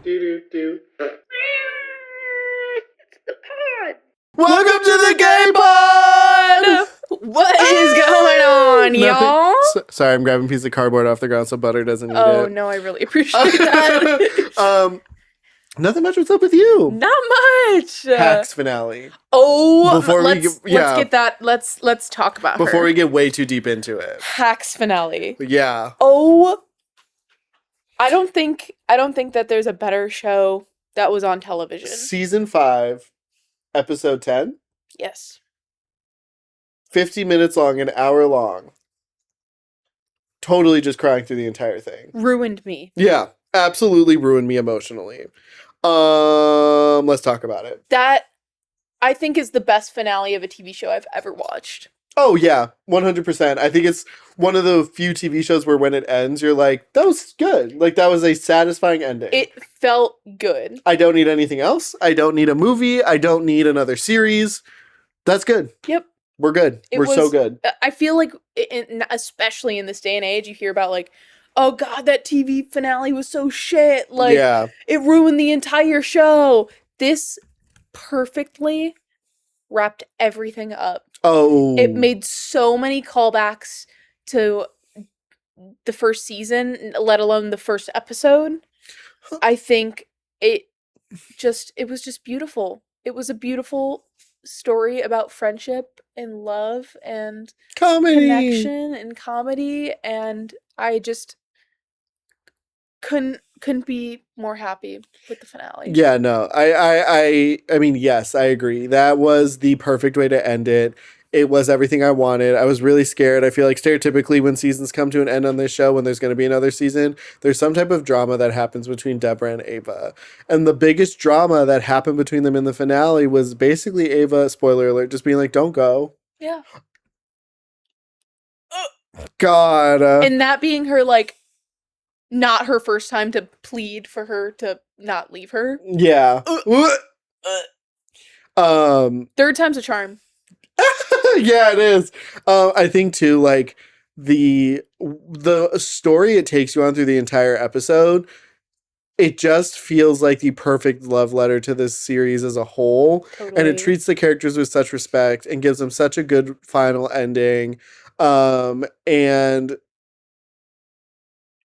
Do. It's the pod. Welcome to the Gay Pod! What is going on, y'all? Sorry, I'm grabbing a piece of cardboard off the ground so Butter doesn't eat it. Oh, no, I really appreciate that. Nothing much. What's up with you? Not much. Hacks finale. Oh, let's get that. Let's talk about Before her. we get way too deep into it. Hacks finale. Yeah. Oh, I don't think that there's a better show that was on television. Season 5, episode 10. Yes. 50 minutes long, an hour long. Totally just crying through the entire thing. Ruined me. Yeah, absolutely ruined me emotionally. Let's talk about it. That, I think, is the best finale of a TV show I've ever watched. Oh, yeah, 100%. I think it's one of the few TV shows where when it ends, you're like, that was good. Like, that was a satisfying ending. It felt good. I don't need anything else. I don't need a movie. I don't need another series. That's good. Yep. We're good. We're so good. I feel like, especially in this day and age, you hear about like, oh God, that TV finale was so shit. Like, yeah. It ruined the entire show. This perfectly wrapped everything up. Oh. It made so many callbacks to the first season, let alone the first episode. I think it was just beautiful. It was a beautiful story about friendship and love and connection and comedy, and I just couldn't be more happy with the finale. Yeah, no. I mean, yes, I agree. That was the perfect way to end it. It was everything I wanted. I was really scared. I feel like stereotypically when seasons come to an end on this show, when there's going to be another season, there's some type of drama that happens between Deborah and Ava. And the biggest drama that happened between them in the finale was basically Ava, spoiler alert, just being like, don't go. Yeah. God. And that being her, like, not her first time to plead for her to not leave her. Yeah. Third time's a charm. Yeah, it is. I think too, like the story it takes you on through the entire episode, it just feels like the perfect love letter to this series as a whole. Totally. And it treats the characters with such respect and gives them such a good final ending. And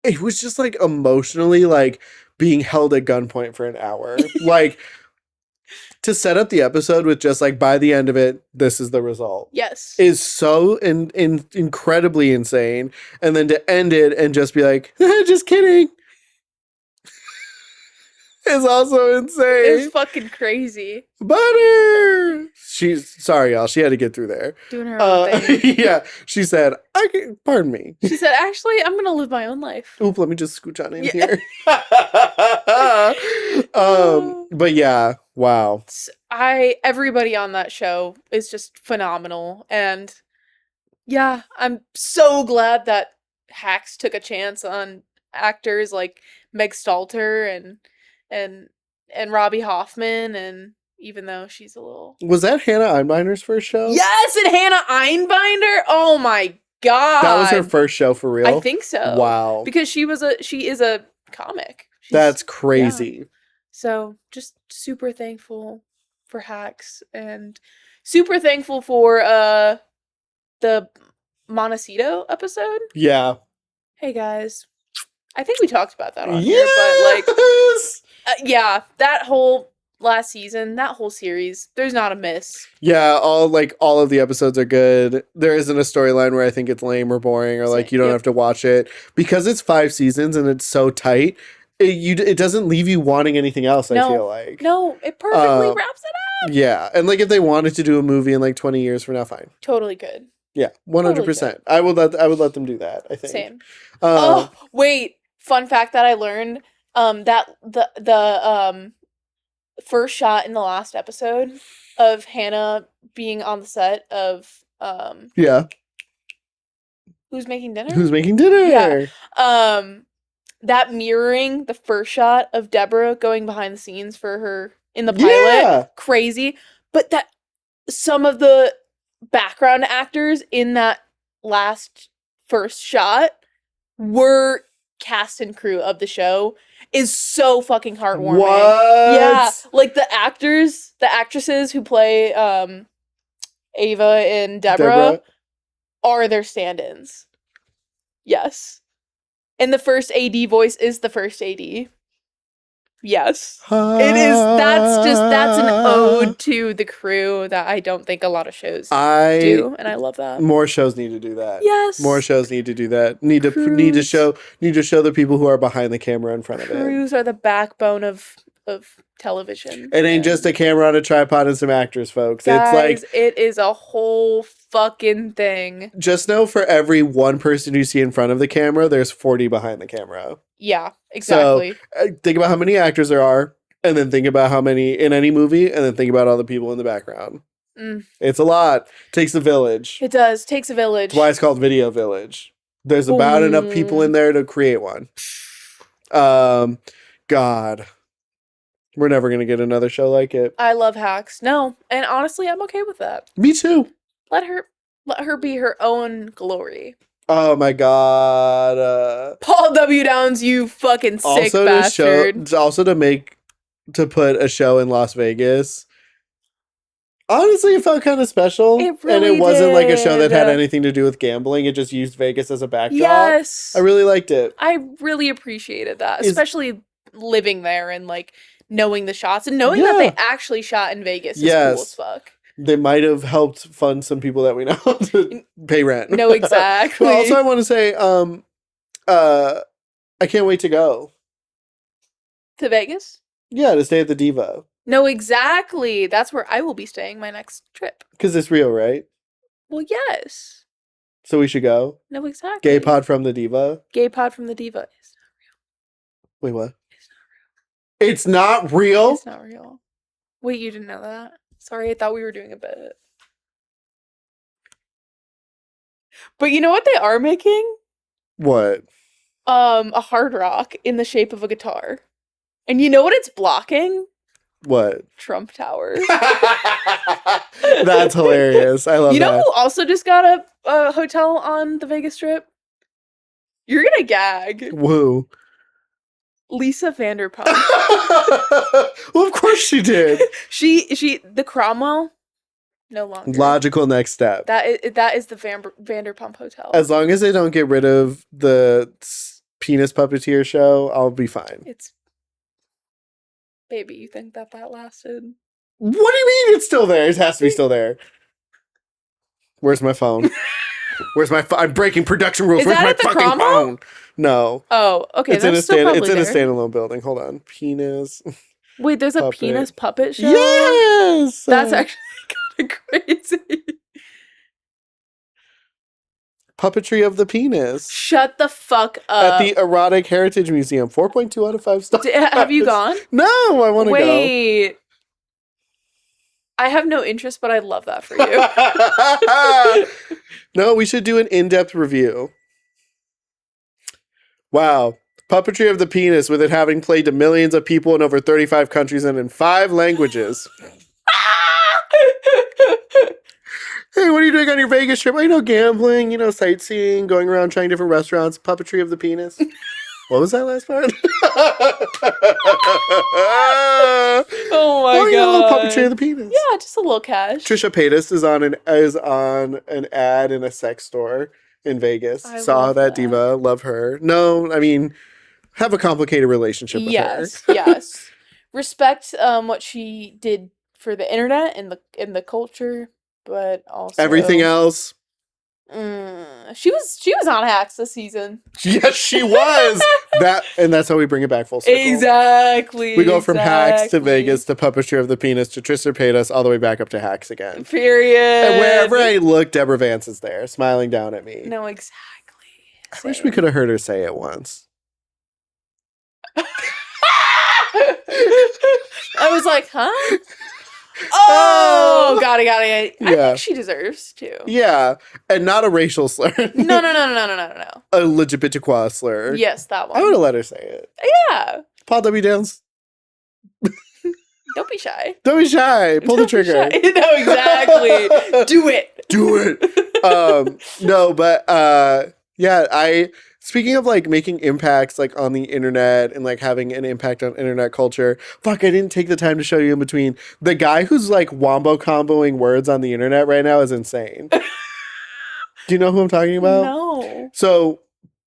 it was just like emotionally like being held at gunpoint for an hour. Like, to set up the episode with just like by the end of it, this is the result. Yes. Is so incredibly insane. And then to end it and just be like, just kidding. Is also insane. It's fucking crazy. Butter! Sorry, y'all. She had to get through there. Doing her own thing. Yeah. She said, pardon me. She said, actually, I'm going to live my own life. Oop, let me just scooch on in here. But yeah, wow. Everybody on that show is just phenomenal. And yeah, I'm so glad that Hacks took a chance on actors like Meg Stalter and Robbie Hoffman, and even though she's a little... Was that Hannah Einbinder's first show? Yes, and Hannah Einbinder? Oh my God. That was her first show for real? I think so. Wow. Because she is a comic. That's crazy. Yeah. So just super thankful for Hacks and super thankful for the Montecito episode. Yeah. Hey guys. I think we talked about that on here, but like yeah, that whole last season, that whole series, there's not a miss. Yeah, all of the episodes are good. There isn't a storyline where I think it's lame or boring or like you don't have to watch it because it's 5 seasons and it's so tight. It doesn't leave you wanting anything else. I feel like it perfectly wraps it up. Yeah, and like if they wanted to do a movie in like 20 years from now, fine. Totally good. Yeah, 100%. I would let them do that. I think. Same. Oh wait, fun fact that I learned. That the first shot in the last episode of Hannah being on the set of Who's Making Dinner? Who's Making Dinner? Yeah. That mirroring the first shot of Deborah going behind the scenes for her in the pilot, crazy. But that some of the background actors in that first shot were cast and crew of the show is so fucking heartwarming. What? Yeah, like the actresses who play Ava and Deborah are their stand-ins. Yes. And the first AD voice is the first AD. Yes. It is. That's an ode to the crew that I don't think a lot of shows do, and I love that. More shows need to do that. Yes. More shows need to do that. Need to show the people who are behind the camera in front of it. Crews are the backbone of television. It ain't just a camera on a tripod and some actors, folks. Guys, it's like it is a whole fucking thing. Just know for every one person you see in front of the camera, there's 40 behind the camera. Yeah, exactly. So think about how many actors there are, and then think about how many in any movie, and then think about all the people in the background. It's a lot. Takes a village. It does. Takes a village. That's why it's called Video Village. There's about enough people in there to create one. God. We're never going to get another show like it. I love Hacks. No, and honestly, I'm okay with that. Me too. Let her be her own glory. Oh my God. Paul W. Downs, you fucking sick bastard. To put a show in Las Vegas. Honestly, it felt kind of special. It really and it wasn't like a show that had did. anything to do with gambling. It just used Vegas as a backdrop. Yes. I really liked it. I really appreciated that, especially living there and like knowing the shots and knowing that they actually shot in Vegas is cool as fuck. They might have helped fund some people that we know to pay rent. No, exactly. Also, I want to say, I can't wait to go. To Vegas? Yeah, to stay at the Diva. No, exactly. That's where I will be staying my next trip. Because it's real, right? Well, yes. So we should go? No, exactly. Gay pod from the Diva? Gay pod from the Diva. It's not real. Wait, what? It's not real? It's not real. Wait, you didn't know that? Sorry, I thought we were doing a bit. But you know what they are making? What? A hard rock in the shape of a guitar. And you know what it's blocking? What? Trump Tower. That's hilarious. I love that. You know who also just got a hotel on the Vegas Strip? You're gonna gag. Who? Lisa Vanderpump. Well, of course she did. The Cromwell, no longer. Logical next step. That is the Vanderpump Hotel. As long as they don't get rid of the penis puppeteer show, I'll be fine. Baby, you think that lasted? What do you mean it's still there? It has to be still there. Where's my phone? I'm breaking production rules. Is Where's that my at the fucking Cromwell? phone? No. Oh, okay. It's in a standalone building. Hold on. Penis. Wait, there's a penis puppet show? Yes! That's actually kind of crazy. Puppetry of the penis. Shut the fuck up. At the Erotic Heritage Museum. 4.2 out of 5 stars. Have you gone? No, I want to go. Wait. I have no interest, but I love that for you. No, we should do an in-depth review. Wow. Puppetry of the penis, with it having played to millions of people in over 35 countries and in 5 languages. Hey, what are you doing on your Vegas trip? Oh, gambling, sightseeing, going around trying different restaurants. Puppetry of the penis. What was that last part? Oh my god! A little puppetry of the penis. Yeah, just a little cash. Trisha Paytas is on an ad in a sex store in Vegas. Saw that diva. Love her. No, I mean, have a complicated relationship with her. Yes. Respect what she did for the internet and the culture, but also everything else. She was on Hacks this season. Yes, she was. That's how we bring it back full circle. Exactly. We go from Hacks to Vegas to Puppetry of the Penis to Trisha Paytas all the way back up to Hacks again. Period. And wherever I look, Deborah Vance is there, smiling down at me. No, exactly. I wish we could have heard her say it once. I was like, huh? Oh, got it. I think she deserves to. Yeah, and not a racial slur. No. A LGBTQ slur. Yes, that one. I would have let her say it. Yeah. Paul W. Downs. Don't be shy. Don't be shy. Pull the trigger. No, exactly. Do it. Do it. No, but Yeah, speaking of like making impacts like on the internet and like having an impact on internet culture. Fuck, I didn't take the time to show you in between. The guy who's like wombo comboing words on the internet right now is insane. Do you know who I'm talking about? No. So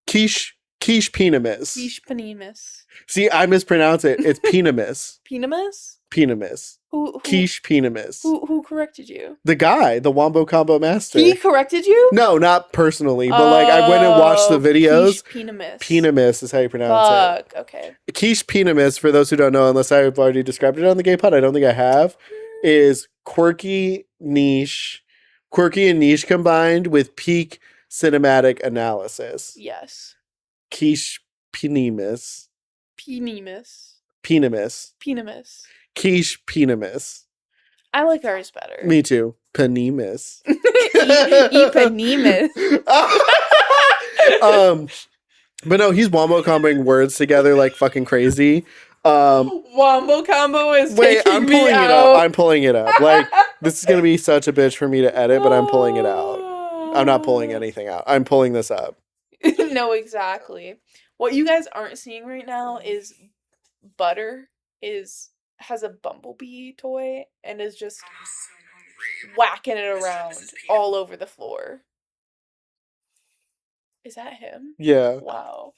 quiche penis. Quiche panimus. See, I mispronounce it. It's penis. Penis? Penis. Quiche penis. Who corrected you? The guy, the wombo combo master. He corrected you? No, not personally, but like I went and watched the videos. Quiche penimus. Penis is how you pronounce Fuck, okay. it. Quiche penis, for those who don't know, unless I've already described it on the gay pod, I don't think I have, is quirky and niche combined with peak cinematic analysis. Yes. Quiche penimus. Penimus. Penimus. Penimus. Quiche penimus. I like ours better. Me too. Penimus. Epanimus. But no, he's wombo comboing words together like fucking crazy. Wombo combo is Wait, taking I'm pulling me it out. up. I'm pulling it up. Like this is gonna be such a bitch for me to edit, but I'm pulling it out. I'm not pulling anything out. I'm pulling this up. No, exactly. What you guys aren't seeing right now is Butter has a bumblebee toy and is just whacking it around all over the floor. Is that him? Yeah. Wow.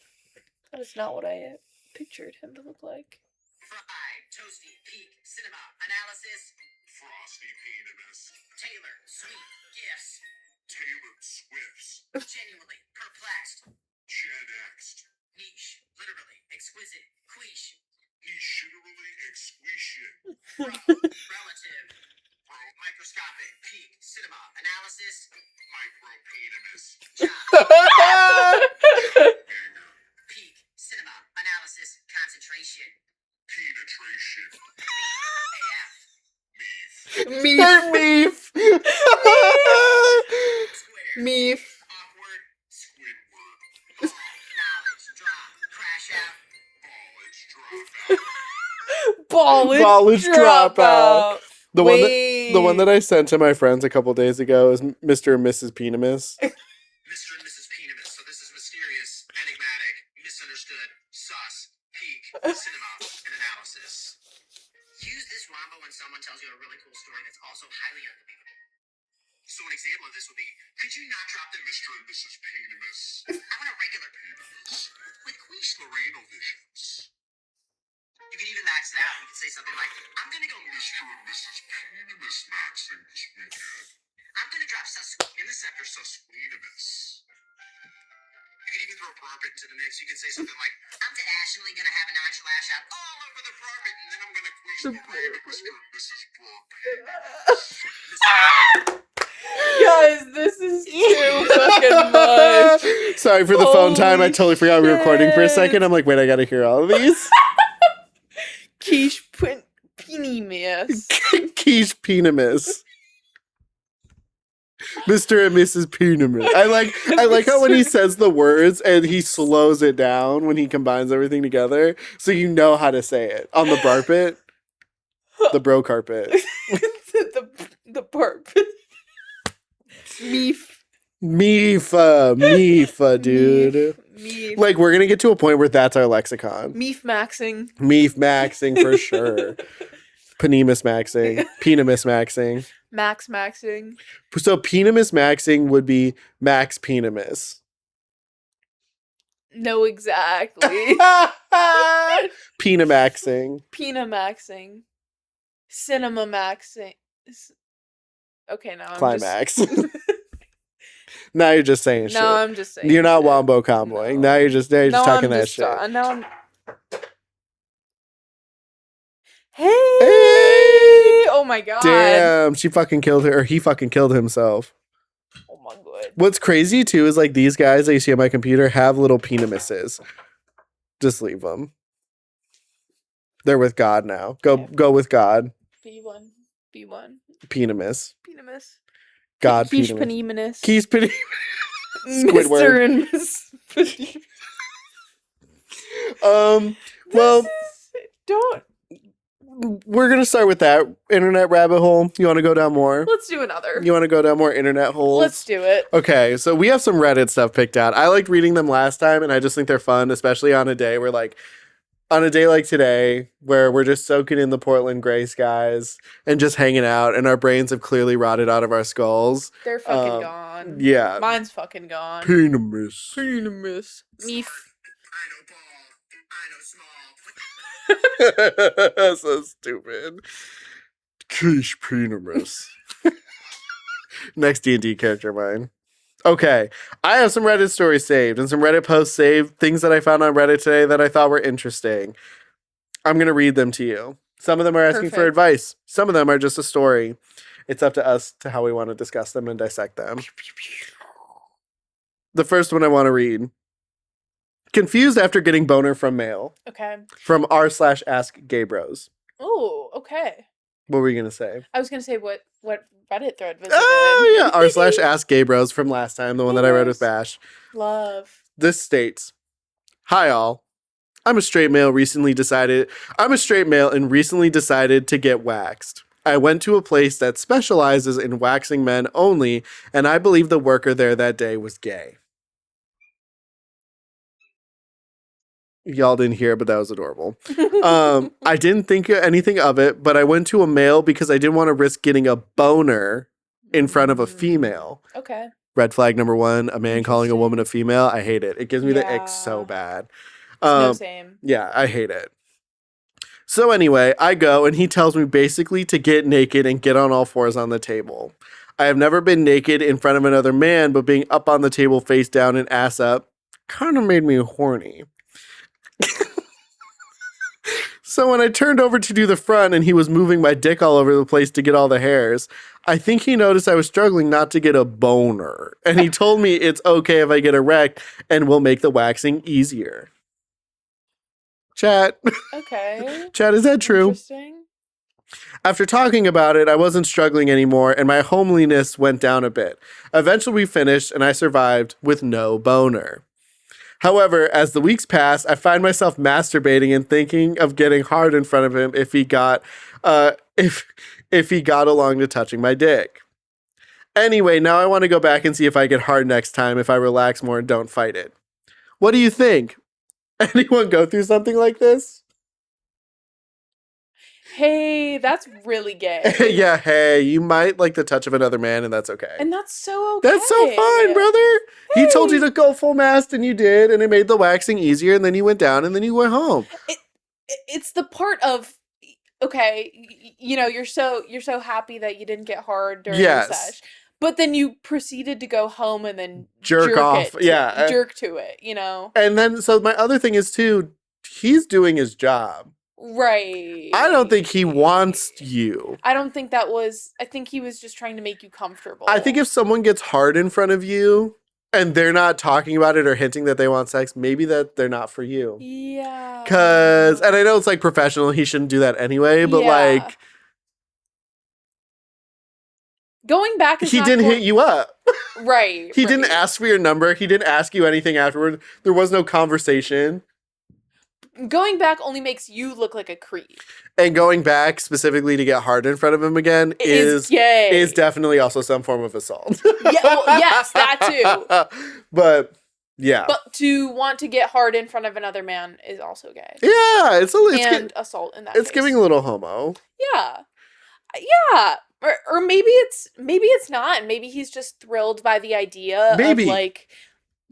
That is not what I pictured him to look like. Fried, toasty, peak, cinema, analysis. Frosty penis. Tailored, sweet, gifts. Tailored swifts. Genuinely perplexed. Gen X. Niche, literally, exquisite, quiche. Niche, literally, exquisite. Relative. Microscopic, peak, cinema, analysis. Micro penis. Peak, cinema, analysis, concentration. Penetration. AF. Meef. Meef. Square. Meef. Awkward. Squidward. Knowledge. Drop. Crash out. Ballage. Drop out. Ballage dropout. The one that I sent to my friends a couple days ago is Mr. and Mrs. Penimus. Mr. and Mrs. Penis. So this is mysterious, enigmatic, misunderstood, sus, peak, cinema, and analysis. Use this wombo when someone tells you a really cool story that's also highly unbelievable. So an example of this would be, could you not drop the Mr. and Mrs. Penis? I want a regular penis with quiche Lorraine visions. You could even max it out. You could say something like, I'm gonna go Mr. and Mrs. Penis maxing this weekend. I'm gonna drop Susqueamiss after Susqueamiss. You could even throw Barbit into the mix. You could say something like, I'm dead-ashingly gonna have a notch lash out all over the Barbit, and then I'm gonna quiche the Lorraine and Mr. and Mrs. Guys, this is too fucking much. Sorry for the phone time. I Holy totally forgot we were recording for a shit. second. I'm like, wait, I gotta hear all of these. Quiche penimus. Quiche Penimus. Mr. and Mrs. Penimus. I like how when he says the words and he slows it down when he combines everything together, so you know how to say it on the barpit, the bro carpet. the burp. Meef. Meefa, dude. Meef. Like we're gonna get to a point where that's our lexicon. Meef maxing. Meef maxing for sure. Penimus maxing. Penimus maxing. Max maxing. So penimus maxing would be max penimus. No, exactly. Pena maxing. Pena maxing. Cinema maxing. Okay, now I'm Climax. Now you're just saying just... shit. No, I'm just saying You're not shit. wombo comboing. No. Now you're just talking I'm that just shit. now I'm... Hey! Hey! Oh my god. Damn, she fucking killed her, or he fucking killed himself. Oh my god. What's crazy too is like these guys that you see on my computer have little penises. Just leave them. They're with God now. Go with God. B1. Penimus. Penimus. God Quiche penimus. penimus. Quiche penimus. Mr. Squidward. and Miss Penimus. Well, Don't. we're going to start with that internet rabbit hole. You want to go down more? Let's do another. You want to go down more internet holes? Let's do it. Okay, so we have some Reddit stuff picked out. I liked reading them last time, and I just think they're fun, especially on a day where, like, on a day like today, where we're just soaking in the Portland gray skies and just hanging out, and our brains have clearly rotted out of our skulls. They're fucking gone. Yeah. Mine's fucking gone. Penis. Penis. Me. I know ball. I know small. So stupid. Quiche penis. Next D&D character of mine. Okay, I have some Reddit stories saved and some Reddit posts saved, things that I found on Reddit today that I thought were interesting. I'm going to read them to you. Some of them are asking for Perfect. advice. Some of them are just a story. It's up to us to how we want to discuss them and dissect them. The first one I want to read. Confused after getting boner from mail. Okay. From r/askgaybros. Oh, okay. What were you going to say? I was gonna say what Reddit thread visited. Oh, yeah. r/askgaybros from last time, the one that I read with Bash. Love. This states, "Hi all. I'm a straight male and recently decided to get waxed. I went to a place that specializes in waxing men only, and I believe the worker there that day was gay." Y'all didn't hear it, but that was adorable. I didn't think anything of it, but I went to a male because I didn't want to risk getting a boner in front of a female. Okay. Red flag number one, a man calling a Interesting. woman a female. I hate it. It gives me the Yeah. ick so bad. No, same. Yeah, I hate it. So anyway, I go and he tells me basically to get naked and get on all fours on the table. I have never been naked in front of another man, but being up on the table face down and ass up kind of made me horny. So when I turned over to do the front and he was moving my dick all over the place to get all the hairs, I think he noticed I was struggling not to get a boner. And he told me it's okay if I get erect and will make the waxing easier. Chat. Okay. Chat, is that true? Interesting. After talking about it, I wasn't struggling anymore and my homeliness went down a bit. Eventually we finished and I survived with no boner. However, as the weeks pass, I find myself masturbating and thinking of getting hard in front of him if he got along to touching my dick. Anyway, now I want to go back and see if I get hard next time if I relax more and don't fight it. What do you think? Anyone go through something like this? Hey, that's really gay. Yeah, hey, you might like the touch of another man and that's okay. And that's so okay. That's so fine, brother. He told you to go full mast and you did, and it made the waxing easier, and then you went down and then you went home. It's the part of okay, you know, you're so happy that you didn't get hard during the sesh. But then you proceeded to go home and then jerk off. Jerk to it, you know. And then so my other thing is too, he's doing his job. Right. I don't think he wants you. I don't think that was I think he was just trying to make you comfortable. I think if someone gets hard in front of you and they're not talking about it or hinting that they want sex, maybe that they're not for you. Yeah. And I know it's like professional, he shouldn't do that anyway, but like going back is he didn't hit you up. Right. He didn't ask for your number. He didn't ask you anything afterward. There was no conversation. Going back only makes you look like a creep. And going back specifically to get hard in front of him again is definitely also some form of assault. Yeah, well, yes, that too. But yeah. But to want to get hard in front of another man is also gay. Yeah, it's assault in that It's case. giving a little homo. Yeah. Yeah. Or maybe it's not, and maybe he's just thrilled by the idea of like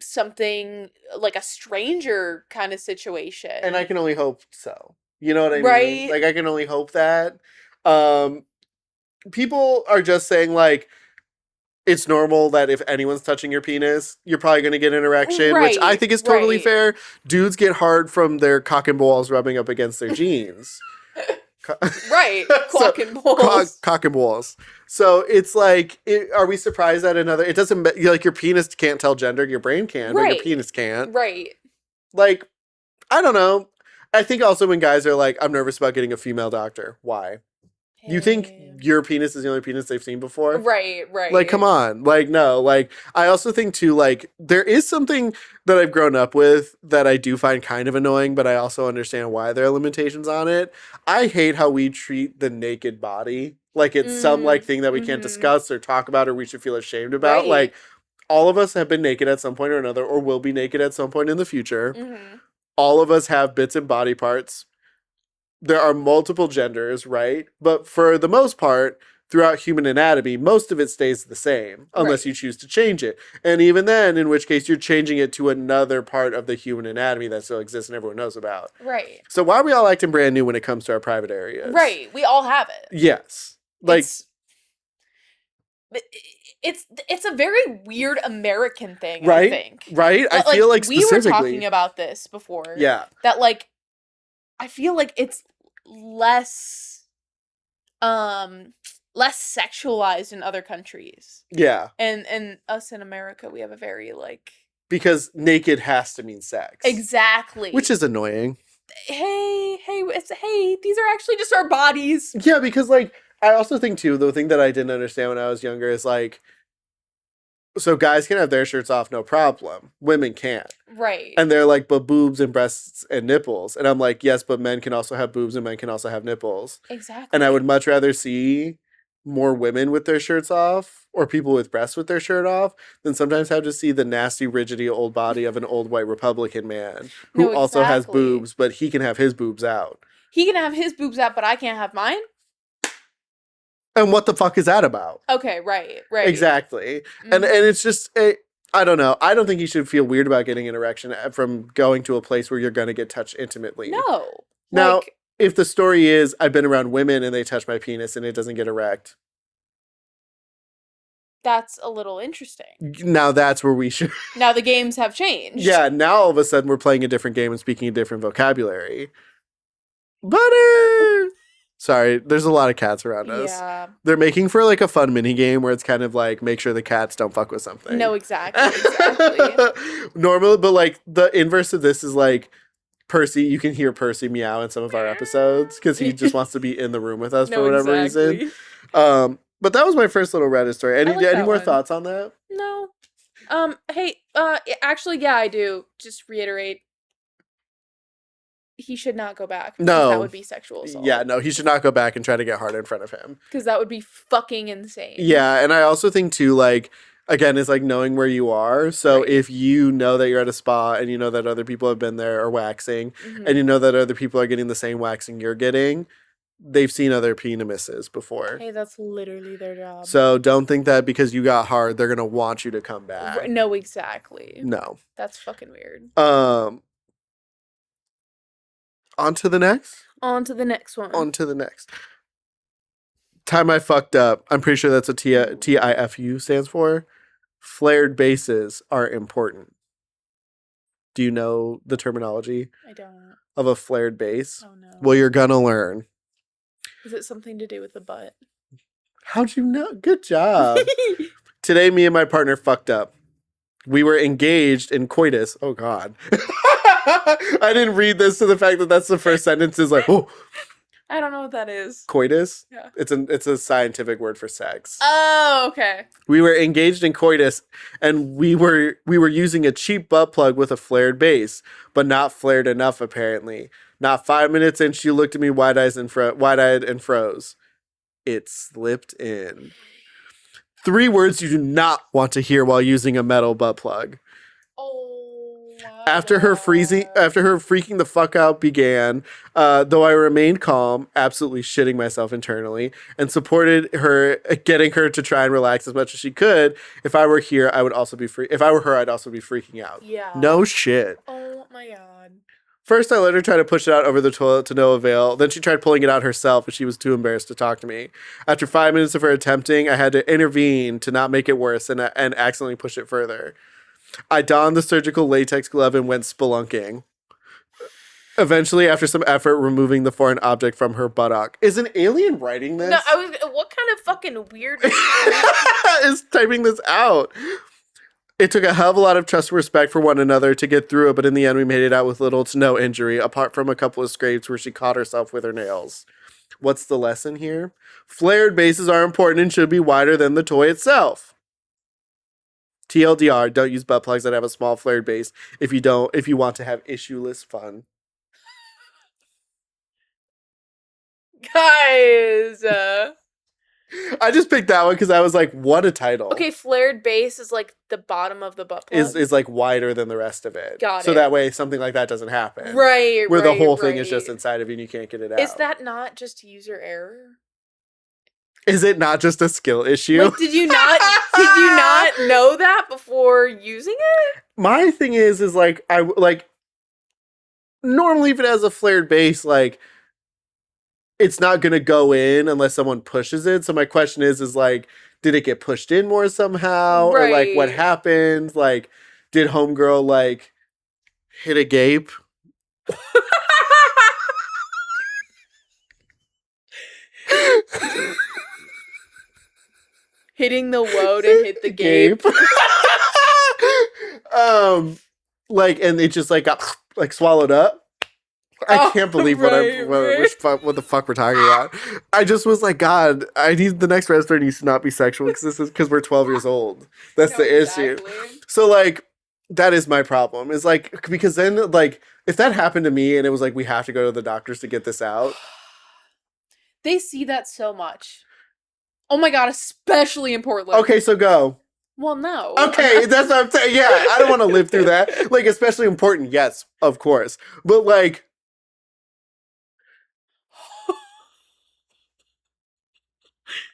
something like a stranger kind of situation. And I can only hope so. You know what I mean? Right. Like I can only hope that. People are just saying like it's normal that if anyone's touching your penis, you're probably going to get an erection, which I think is totally fair. Dudes get hard from their cock and balls rubbing up against their jeans. Right. Cock and balls. Cock and balls. So it's like, are we surprised that it doesn't, like your penis can't tell gender, your brain can, but your penis can't. Right. Like, I don't know. I think also when guys are like, I'm nervous about getting a female doctor. Why? You think Hey. your penis is the only penis they've seen before? Right. Like, come on. Like, no. Like, I also think, too, like, there is something that I've grown up with that I do find kind of annoying, but I also understand why there are limitations on it. I hate how we treat the naked body. Like, it's some, like, thing that we can't discuss or talk about or we should feel ashamed about. Right. Like, all of us have been naked at some point or another or will be naked at some point in the future. All of us have bits and body parts. There are multiple genders, right? But for the most part, throughout human anatomy, most of it stays the same unless Right. you choose to change it. And even then, in which case you're changing it to another part of the human anatomy that still exists and everyone knows about. Right. So why are we all acting brand new when it comes to our private areas? Right. We all have it. Yes. Like, it's a very weird American thing, right? I think. Right? I But, feel like we were specifically. talking about this before. Yeah. That, like, I feel like it's less sexualized in other countries. Yeah. And us in America, we have a very, like... Because naked has to mean sex. Exactly. Which is annoying. Hey, these are actually just our bodies. Yeah, because, like, I also think, too, the thing that I didn't understand when I was younger is, like, so guys can have their shirts off, no problem. Women can't. Right. And they're like, but boobs and breasts and nipples. And I'm like, yes, but men can also have boobs and men can also have nipples. Exactly. And I would much rather see more women with their shirts off or people with breasts with their shirt off than sometimes have to see the nasty, rigidy old body of an old white Republican man who also has boobs, but he can have his boobs out. He can have his boobs out, but I can't have mine? And what the fuck is that about? Okay, right. Exactly. And it's just, I don't know. I don't think you should feel weird about getting an erection from going to a place where you're going to get touched intimately. No. Now, like, if the story is, I've been around women and they touch my penis and it doesn't get erect. That's a little interesting. Now that's where we should... Now the games have changed. Yeah, now all of a sudden we're playing a different game and speaking a different vocabulary. Butter! Sorry, there's a lot of cats around us. Yeah. They're making for like a fun mini game where it's kind of like make sure the cats don't fuck with something. No, exactly. Normally, but like the inverse of this is like Percy. You can hear Percy meow in some of our episodes because he just wants to be in the room with us for whatever reason. But that was my first little Reddit story. Any more thoughts on that? No. Hey, actually, yeah, I do. Just reiterate. He should not go back. No. That would be sexual assault. Yeah, no, he should not go back and try to get hard in front of him. Because that would be fucking insane. Yeah, and I also think, too, like, again, it's like knowing where you are. So if you know that you're at a spa and you know that other people have been there or waxing, and you know that other people are getting the same waxing you're getting, they've seen other penises before. Hey, that's literally their job. So don't think that because you got hard, they're going to want you to come back. No, exactly. No. That's fucking weird. On to the next? On to the next one. On to the next. Time I fucked up. I'm pretty sure that's what TIFU stands for. Flared bases are important. Do you know the terminology? I don't. Of a flared base? Oh, no. Well, you're gonna learn. Is it something to do with the butt? How'd you know? Good job. Today, me and my partner fucked up. We were engaged in coitus. Oh, God. I didn't read this to the fact that that's the first sentence is like, oh. I don't know what that is. Coitus? Yeah. It's a scientific word for sex. Oh, okay. We were engaged in coitus, and we were using a cheap butt plug with a flared base, but not flared enough, apparently. Not 5 minutes in, she looked at me wide-eyed and froze. It slipped in. 3 words you do not want to hear while using a metal butt plug. After her freaking the fuck out began, though I remained calm, absolutely shitting myself internally, and supported her, getting her to try and relax as much as she could. If I were here, I would also be if I were her, I'd also be freaking out. Yeah. No shit. Oh my God. First, I let her try to push it out over the toilet to no avail. Then she tried pulling it out herself, but she was too embarrassed to talk to me. After 5 minutes of her attempting, I had to intervene to not make it worse and accidentally push it further. I donned the surgical latex glove and went spelunking. Eventually, after some effort, removing the foreign object from her buttock. Is an alien writing this? No, what kind of fucking weird is typing this out? It took a hell of a lot of trust and respect for one another to get through it, but in the end, we made it out with little to no injury, apart from a couple of scrapes where she caught herself with her nails. What's the lesson here? Flared bases are important and should be wider than the toy itself. TLDR, don't use butt plugs that have a small flared base if you want to have issueless fun. Guys. I just picked that one because I was like, what a title. Okay, flared base is like the bottom of the butt plug. Is like wider than the rest of it. Got so it. that way something like that doesn't happen. Right, Where the whole thing right. is just inside of you and you can't get it out. Is that not just user error? Is it not just a skill issue? Like, did you not know that before using it? My thing is like I like normally if it has a flared base, like it's not gonna go in unless someone pushes it. So my question is like, did it get pushed in more somehow? Or like what Right. happened? Like, did homegirl like hit a gape? Hitting the woe to hit the gape. Like, and it just like got like swallowed up. I can't believe what the fuck we're talking about. I just was like, God, I need the next wrestler needs to not be sexual because we're 12 years old. That's the issue. So like, that is my problem. Is like because then like if that happened to me and it was like we have to go to the doctors to get this out. They see that so much. Oh my god, especially in Portland. Okay, so go. Well, no. Okay, that's what I'm saying. Yeah, I don't want to live through that. Like, especially important. Yes, of course. But like.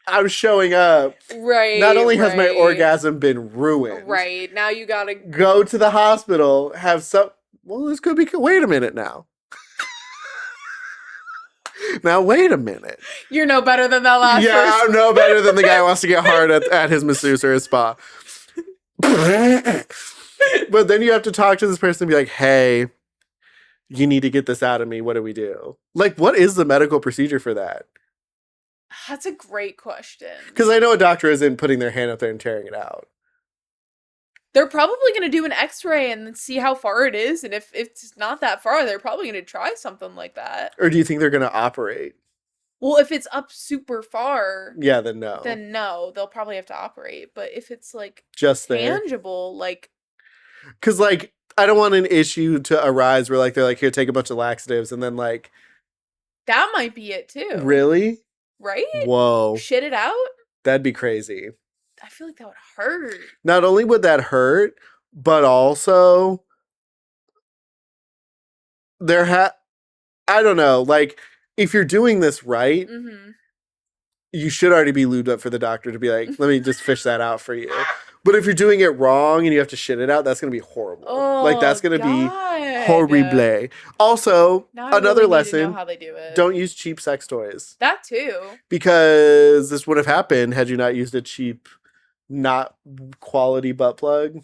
I'm showing up. Right. Not only has my orgasm been ruined. Right. Now you gotta go to the hospital, have some. Well, this could be. Wait a minute now. Now, wait a minute. You're no better than that last person. Yeah, I'm no better than the guy who wants to get hard at his masseuse or his spa. But then you have to talk to this person and be like, hey, you need to get this out of me. What do we do? Like, what is the medical procedure for that? That's a great question. Because I know a doctor isn't putting their hand up there and tearing it out. They're probably going to do an x-ray and see how far it is. And if it's not that far, they're probably going to try something like that. Or do you think they're going to operate? Well, if it's up super far... Yeah, then no. Then no, they'll probably have to operate. But if it's, like, just tangible, like... Because, like, I don't want an issue to arise where, like, they're like, here, take a bunch of laxatives. And then, like... That might be it, too. Really? Right? Whoa. Shit it out? That'd be crazy. I feel like that would hurt. Not only would that hurt, but also I don't know, like if you're doing this right, you should already be lubed up for the doctor to be like, let me just fish that out for you. But if you're doing it wrong and you have to shit it out, that's going to be horrible. Oh, like that's going to be horrible. Also, another lesson, know how they do it. Don't use cheap sex toys. That too. Because this would have happened had you not used a cheap, not quality butt plug.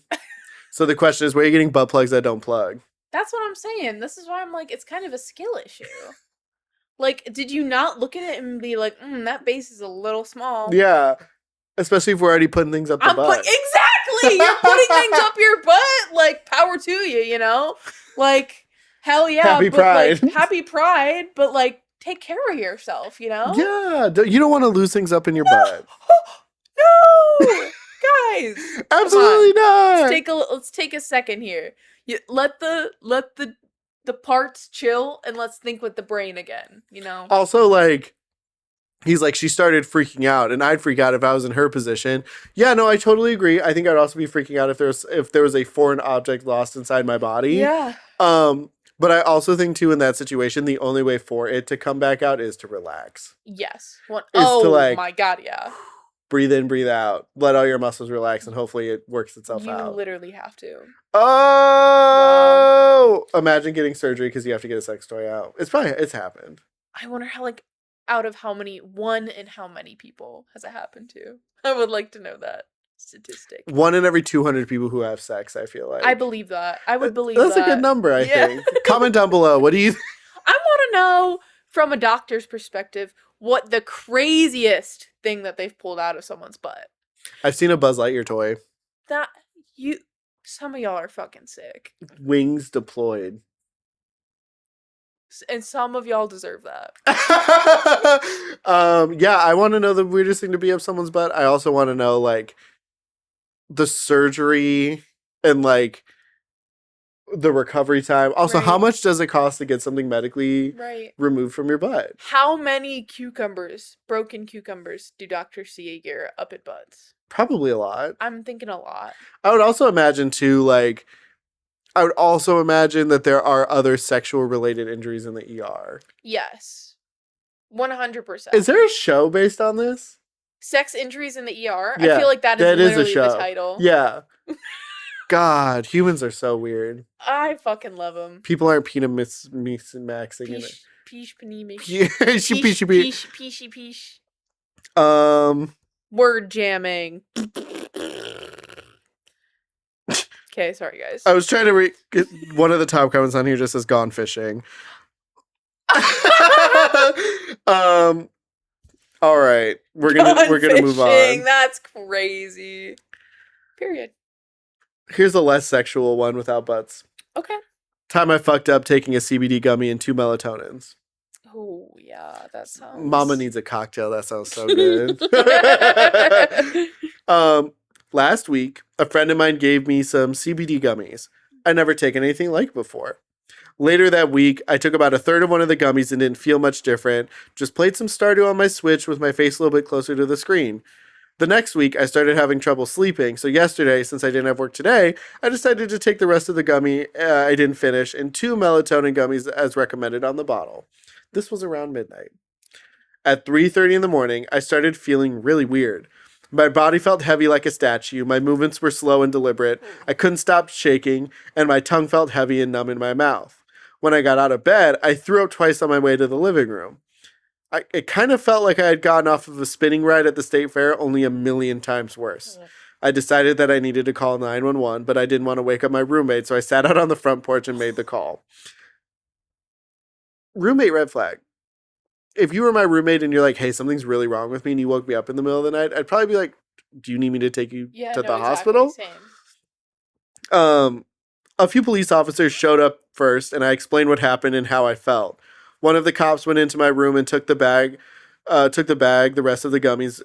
So the question is, where are you getting butt plugs that don't plug? That's what I'm saying. This is why I'm like, it's kind of a skill issue. Like, did you not look at it and be like, that base is a little small? Yeah. Especially if we're already putting things up the butt. Exactly! You're putting things up your butt! Like, power to you, you know? Like, hell yeah. Happy Pride. Like, happy Pride, but like, take care of yourself, you know? Yeah. You don't want to lose things up in your butt. No! Guys! Absolutely not! Let's take a second here. Let the parts chill and let's think with the brain again, you know? Also, like, he's like, she started freaking out, and I'd freak out if I was in her position. Yeah, no, I totally agree. I think I'd also be freaking out if there was a foreign object lost inside my body. Yeah. But I also think too in that situation, the only way for it to come back out is to relax. Yes. My god, yeah. Breathe in, breathe out. Let all your muscles relax, and hopefully it works itself out. You literally have to. Oh! Wow. Imagine getting surgery because you have to get a sex toy out. It's happened. I wonder how, like, out of how many people has it happened to? I would like to know that statistic. 1 in every 200 people who have sex, I feel like. I believe that. I would believe that. That's a good number, I think. Comment down below. What do you I want to know, from a doctor's perspective, what the craziest thing that they've pulled out of someone's butt. I've seen a Buzz Lightyear toy. Some of y'all are fucking sick. Wings deployed. And some of y'all deserve that. Yeah, I want to know the weirdest thing to be up someone's butt. I also want to know like the surgery and like the recovery time. Also, how Right. much does it cost to get something medically Right. removed from your butt? How many broken cucumbers, do doctors see a year up at butts? Probably a lot. I'm thinking a lot. I would also imagine too, like, I would also imagine that there are other sexual related injuries in the ER. Yes. 100%. Is there a show based on this? Sex injuries in the ER? Yeah, I feel like that is literally the title. Yeah. God, humans are so weird. I fucking love them. People aren't penis maxing in it. Peesh, panimish. Peeshy. Word jamming. Okay, sorry guys. I was trying to get one of the top comments on here just says gone fishing. All right, we're gonna move on. That's crazy. Period. Here's a less sexual one without butts. Okay. Time I fucked up taking a CBD gummy and 2 melatonins. Oh yeah, that sounds. Mama needs a cocktail. That sounds so good. Last week, a friend of mine gave me some CBD gummies. I never taken anything like before. Later that week, I took about a third of one of the gummies and didn't feel much different. Just played some Stardew on my Switch with my face a little bit closer to the screen. The next week, I started having trouble sleeping. So yesterday, since I didn't have work today, I decided to take the rest of the gummy I didn't finish and 2 melatonin gummies as recommended on the bottle. This was around midnight. At 3:30 in the morning, I started feeling really weird. My body felt heavy like a statue, my movements were slow and deliberate, I couldn't stop shaking, and my tongue felt heavy and numb in my mouth. When I got out of bed, I threw up twice on my way to the living room. It kind of felt like I had gotten off of a spinning ride at the state fair, only a million times worse. I decided that I needed to call 911, but I didn't want to wake up my roommate, so I sat out on the front porch and made the call. Roommate red flag. If you were my roommate and you're like, hey, something's really wrong with me, and you woke me up in the middle of the night, I'd probably be like, do you need me to take you to the hospital? Same. A few police officers showed up first, and I explained what happened and how I felt. One of the cops went into my room and took the bag. The rest of the gummies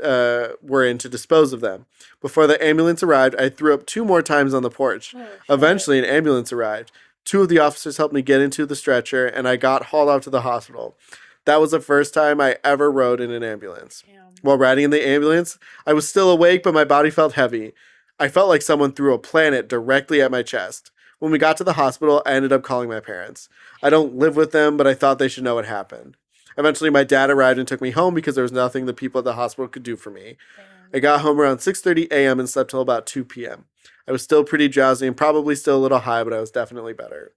were in to dispose of them. Before the ambulance arrived, I threw up 2 more times on the porch. Eventually, an ambulance arrived. 2 of the officers helped me get into the stretcher, and I got hauled out to the hospital. That was the first time I ever rode in an ambulance. Damn. While riding in the ambulance, I was still awake, but my body felt heavy. I felt like someone threw a planet directly at my chest. When we got to the hospital, I ended up calling my parents. I don't live with them, but I thought they should know what happened. Eventually, my dad arrived and took me home because there was nothing the people at the hospital could do for me. I got home around 6:30 a.m. and slept till about 2 p.m. I was still pretty drowsy and probably still a little high, but I was definitely better.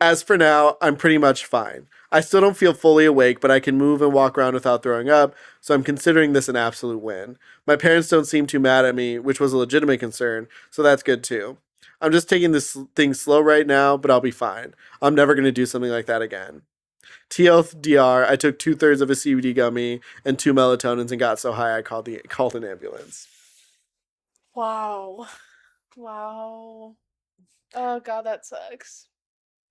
As for now, I'm pretty much fine. I still don't feel fully awake, but I can move and walk around without throwing up, so I'm considering this an absolute win. My parents don't seem too mad at me, which was a legitimate concern, so that's good too. I'm just taking this thing slow right now, but I'll be fine. I'm never going to do something like that again. TLDR, I took 2/3 of a CBD gummy and 2 melatonins and got so high I called an ambulance. Wow. Oh god, that sucks.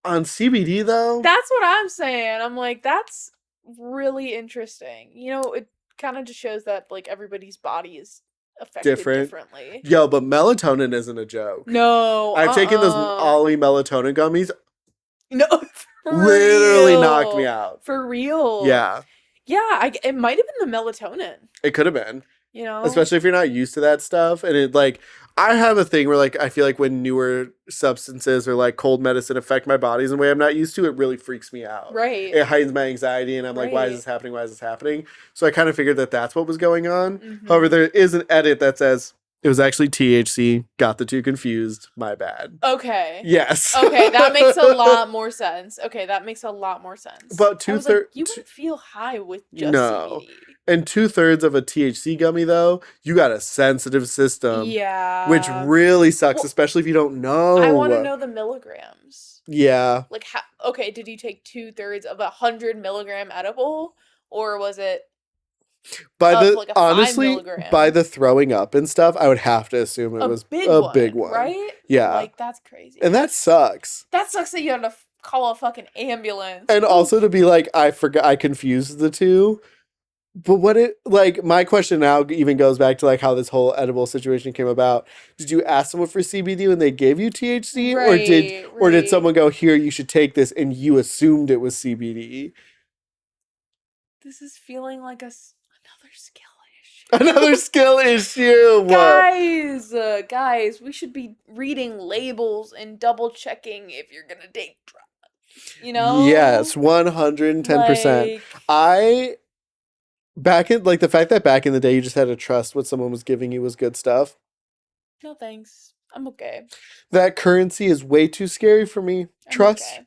On CBD though? That's what I'm saying. I'm like, that's really interesting. You know, it kind of just shows that like everybody's body is affected differently. Yo, but melatonin isn't a joke. No. I've taken those Ollie melatonin gummies. No. Literally knocked me out. For real. Yeah. Yeah, it might have been the melatonin. It could have been. You know? Especially if you're not used to that stuff. And it like, I have a thing where like, I feel like when newer substances or like cold medicine affect my body in a way I'm not used to, it really freaks me out. Right. It heightens my anxiety and I'm like, why is this happening? Why is this happening? So I kind of figured that that's what was going on. Mm-hmm. However, there is an edit that says, it was actually THC. Got the 2 confused. My bad. Okay. Yes. Okay, that makes a lot more sense. But 2/3. Like, you wouldn't feel high with just CBD. And 2/3 of a THC gummy though, you got a sensitive system. Yeah. Which really sucks, especially if you don't know. I want to know the milligrams. Yeah. Like, okay, did you take 2/3 of 100 milligram edible, or was it? Honestly, by the throwing up and stuff, I would have to assume it was a big one, right? Yeah, like that's crazy. And that sucks. That sucks that you had to call a fucking ambulance. And also to be like, I forgot, I confused the two. But what it, like, my question now even goes back to, like, how this whole edible situation came about. Did you ask someone for CBD when they gave you THC? Or did someone go, here, you should take this, and you assumed it was CBD? This is feeling like another skill issue. Another skill issue! Guys, we should be reading labels and double checking if you're gonna take drugs. You know? Yes, 110%. Like, Back in, like, the fact that back in the day you just had to trust what someone was giving you was good stuff. no thanks. I'm okay. That currency is way too scary for me. I'm Trust. okay.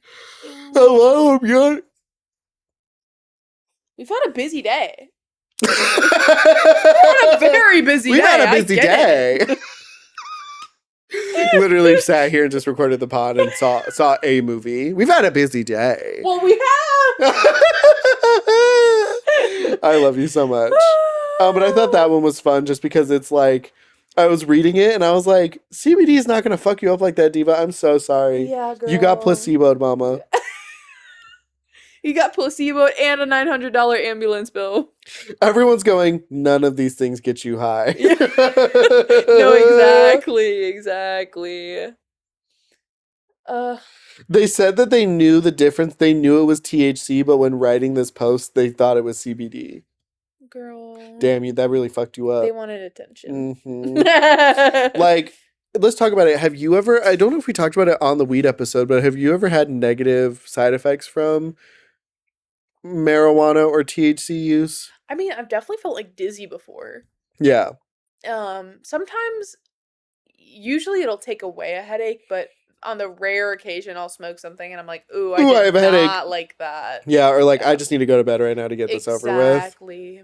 Hello, I'm good. We've had a busy day. We've had a very busy We've day. had a I busy get day. it. Literally sat here and just recorded the pod and saw a movie. We've had a busy day. Well, we have. I love you so much. But I thought that one was fun just because it's like, I was reading it and I was like, CBD is not going to fuck you up like that, Diva. I'm so sorry. Yeah, girl. You got placeboed, mama. You got placebo and a $900 ambulance bill. Everyone's going, none of these things get you high. No, exactly. They said that they knew the difference. They knew it was THC, but when writing this post, they thought it was CBD. Girl. Damn you, that really fucked you up. They wanted attention. Mm-hmm. Like, let's talk about it. Have you ever, I don't know if we talked about it on the weed episode, but have you ever had negative side effects from marijuana or THC use? I mean, I've definitely felt like dizzy before. Yeah. Sometimes, usually it'll take away a headache, but on the rare occasion I'll smoke something and I'm like, ooh, I have a headache. Not like that. Yeah, or like, I just need to go to bed right now to get this over with. Exactly.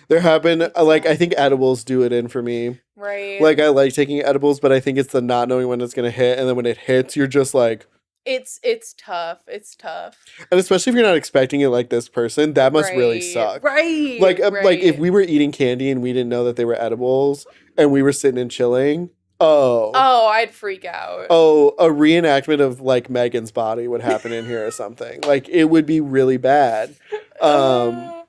There have been, like, I think edibles do it in for me. Right. Like, I like taking edibles, but I think it's the not knowing when it's going to hit, and then when it hits, you're just like... It's tough. It's tough. And especially if you're not expecting it like this person, that must really suck. Right. Like, like, if we were eating candy and we didn't know that they were edibles, and we were sitting and chilling... Oh, I'd freak out. Oh, a reenactment of, like, Megan's body would happen in here or something. Like, it would be really bad. Yeah.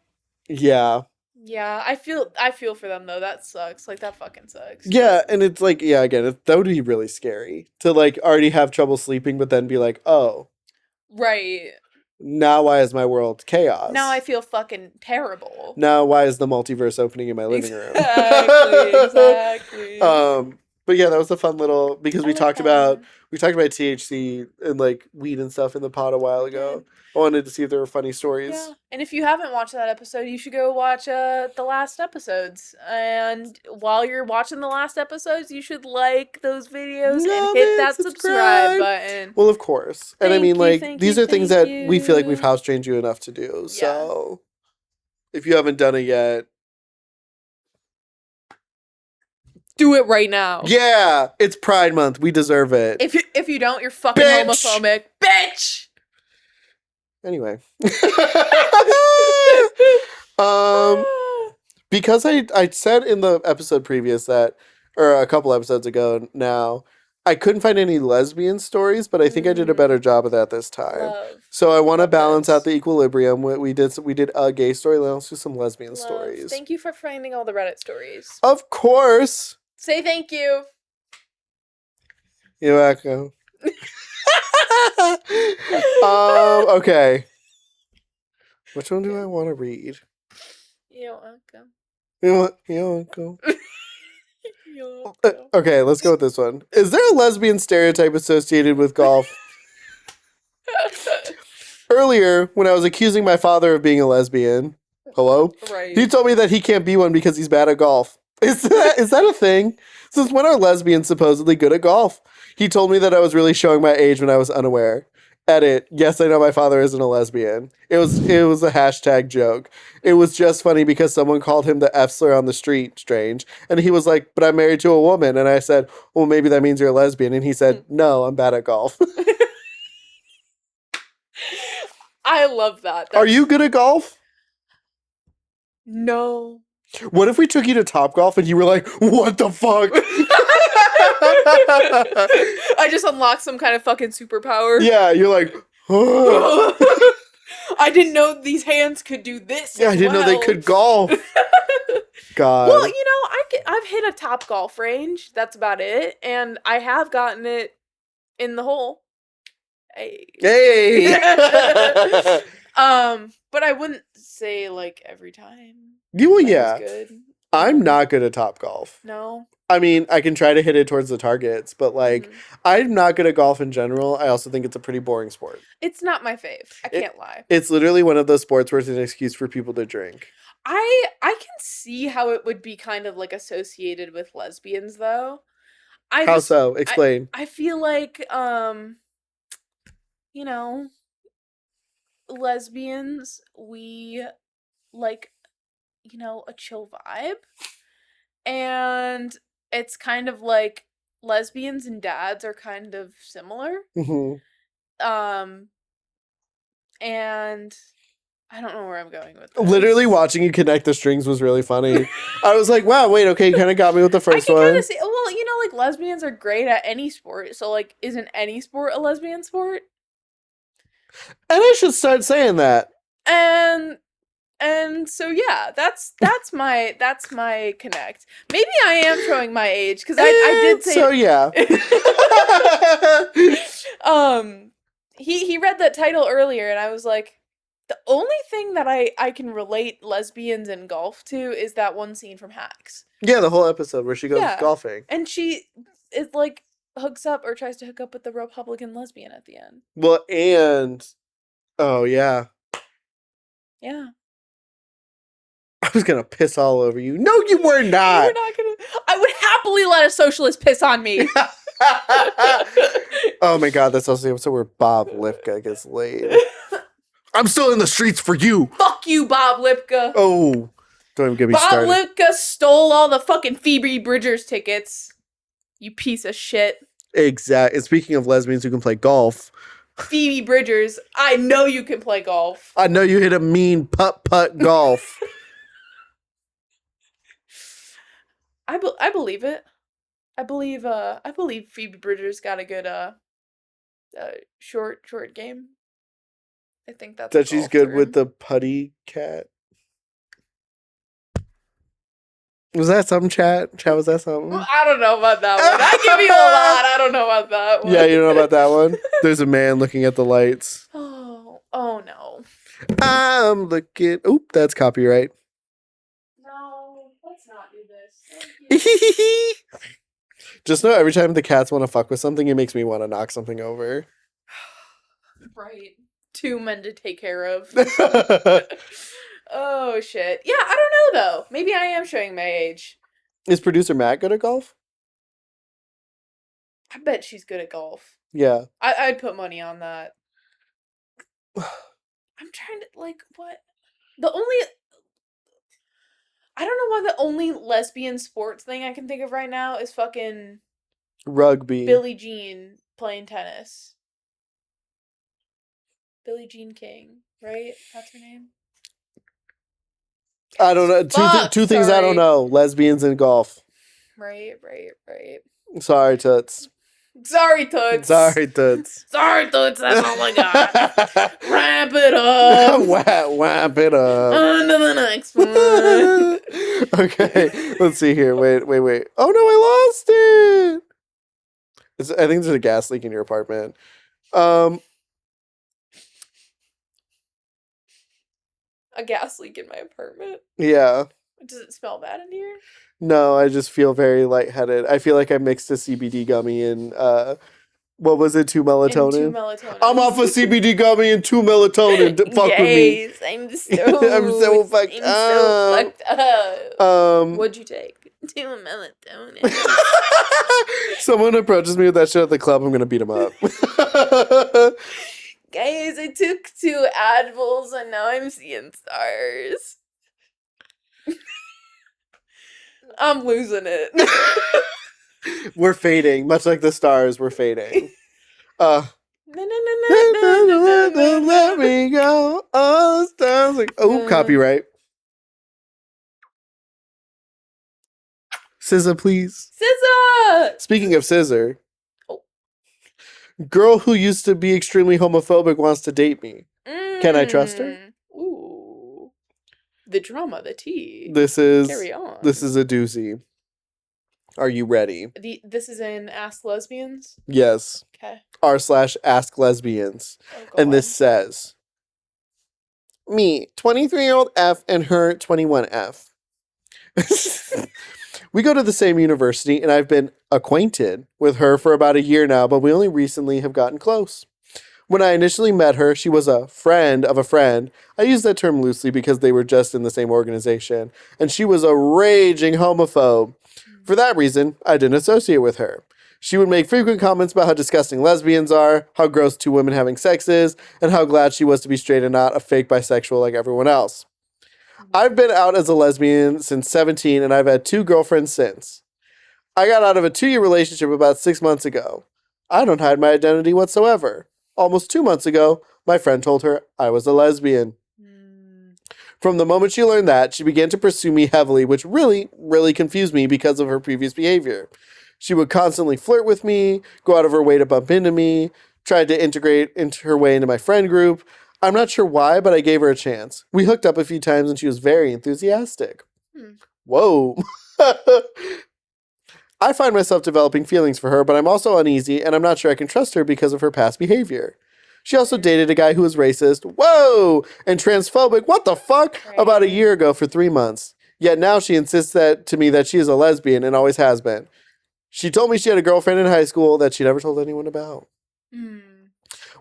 Yeah, I feel for them, though. That sucks. Like, that fucking sucks. Yeah, and it's like, yeah, again, that would be really scary. To, like, already have trouble sleeping, but then be like, oh. Right. Now why is my world chaos? Now I feel fucking terrible. Now why is the multiverse opening in my living room? Exactly. But yeah, that was a fun little, because we talked about THC and like weed and stuff in the pod a while ago. I wanted to see if there were funny stories. Yeah. And if you haven't watched that episode, you should go watch the last episodes. And while you're watching the last episodes, you should like those videos and hit that subscribe button. Well, of course. And I mean, like, these are things that we feel like we've house trained you enough to do. Yeah. So if you haven't done it yet, do it right now. Yeah, it's Pride Month. We deserve it. If you don't, you're fucking homophobic, bitch. Anyway, because I said in the episode previous that, or a couple episodes ago now, I couldn't find any lesbian stories, but I think I did a better job of that this time. So I want to balance out the equilibrium. We did a gay story, let's do some lesbian stories. Thank you for finding all the Reddit stories. Of course. Say thank you. You're welcome. Okay. Which one do I want to read? You're welcome. You're welcome. Okay, let's go with this one. Is there a lesbian stereotype associated with golf? Earlier, when I was accusing my father of being a lesbian, hello? Right. He told me that he can't be one because he's bad at golf. Is that a thing? Since when are lesbians supposedly good at golf? He told me that I was really showing my age when I was unaware. Edit. Yes, I know my father isn't a lesbian. It was a hashtag joke. It was just funny because someone called him the F slur on the street, strange. And he was like, but I'm married to a woman. And I said, well, maybe that means you're a lesbian. And he said, no, I'm bad at golf. I love that. Are you good at golf? No. What if we took you to Topgolf and you were like, what the fuck? I just unlocked some kind of fucking superpower. Yeah, you're like, I didn't know these hands could do this. Yeah, I didn't know they could golf. God. Well, I've hit a top golf range. That's about it, and I have gotten it in the hole. Hey. But I wouldn't say like every time. Well, that yeah. was good. I'm not good at top golf. No. I mean, I can try to hit it towards the targets, but like, I'm not good at golf in general. I also think it's a pretty boring sport. It's not my fave. I can't lie. It's literally one of those sports where it's an excuse for people to drink. I can see how it would be kind of like associated with lesbians though. How so? Explain. I feel like you know, lesbians, we like, a chill vibe. And it's kind of like lesbians and dads are kind of similar. And I don't know where I'm going with this. Literally watching you connect the strings was really funny. I was like, wow, wait, okay, you kind of got me with the first one. I can kind of see, well, like lesbians are great at any sport. So like, isn't any sport a lesbian sport? And I should start saying that. And so yeah, that's my connect. Maybe I am showing my age because I did say so. Yeah. He read that title earlier, and I was like, the only thing that I can relate lesbians and golf to is that one scene from Hacks. Yeah, the whole episode where she goes golfing, and she is like hooks up or tries to hook up with the Republican lesbian at the end. Well, and oh yeah. Yeah. I was gonna piss all over you. No, you were not. You were not gonna. I would happily let a socialist piss on me. Oh my god, that's also the episode where Bob Lipka gets laid. I'm still in the streets for you. Fuck you, Bob Lipka. Oh, don't even get me started. Bob Lipka stole all the fucking Phoebe Bridgers tickets. You piece of shit. Exactly. And speaking of lesbians who can play golf, Phoebe Bridgers, I know you can play golf. I know you hit a mean putt golf. I believe it. I believe Phoebe Bridgers got a good short game. I think that's that she's good with the putty cat. Was that something, chat? Chat, was that something? I don't know about that one. I give you a lot. I don't know about that one. Yeah, you don't know about that one? There's a man looking at the lights. Oh no. I'm looking. Oop, that's copyright. No, let's not do this. Just know every time the cats want to fuck with something, it makes me want to knock something over. Right. 2 men to take care of. Oh, shit. Yeah, I don't know, though. Maybe I am showing my age. Is producer Matt good at golf? I bet she's good at golf. Yeah. I'd put money on that. I'm trying to, like, what? I don't know why the only lesbian sports thing I can think of right now is fucking rugby. Billie Jean playing tennis. Billie Jean King, right? That's her name? I don't know. Two things I don't know. Lesbians and golf. Right. Sorry, Toots. Sorry, Toots. That's all I got. Wrap it up. Wrap it up. On to the next one. Okay, let's see here. Wait. Oh no, I lost it. I think there's a gas leak in your apartment. A gas leak in my apartment? Yeah. Does it smell bad in here? No, I just feel very lightheaded. I feel like I mixed a CBD gummy and what was it? 2 melatonin? 2 melatonin. I'm off a CBD gummy and 2 melatonin. Fuck with me. I'm so I'm so fucked up. What'd you take? 2 melatonin. Someone approaches me with that shit at the club, I'm gonna beat him up. Guys, I took 2 Advils and now I'm seeing stars. I'm losing it. We're fading, much like the stars. We're fading. Let me go. Oh, stars like copyright. SZA, please. SZA. Speaking of scissor. Oh. Girl who used to be extremely homophobic wants to date me. Can I trust her? Ooh. The drama, the tea. This is Carry on. a doozy. Are you ready? This is in Ask Lesbians? Yes. Okay. r/ask lesbians. Oh, go And this on. says, me, 23-year-old F and her 21F. We go to the same university and I've been acquainted with her for about a year now, but we only recently have gotten close. When I initially met her, she was a friend of a friend. I use that term loosely because they were just in the same organization, and she was a raging homophobe. For that reason, I didn't associate with her. She would make frequent comments about how disgusting lesbians are, how gross two women having sex is, and how glad she was to be straight and not a fake bisexual like everyone else. I've been out as a lesbian since 17, and I've had 2 girlfriends since. I got out of a 2-year relationship about 6 months ago. I don't hide my identity whatsoever. Almost 2 months ago, my friend told her I was a lesbian. From the moment she learned that, she began to pursue me heavily, which really, really confused me because of her previous behavior. She would constantly flirt with me, go out of her way to bump into me, tried to integrate into her way into my friend group. I'm not sure why, but I gave her a chance. We hooked up a few times and she was very enthusiastic. Whoa. I find myself developing feelings for her, but I'm also uneasy and I'm not sure I can trust her because of her past behavior. She also dated a guy who was racist, whoa, and transphobic, what the fuck, about a year ago for 3 months. Yet now she insists to me that she is a lesbian and always has been. She told me she had a girlfriend in high school that she never told anyone about.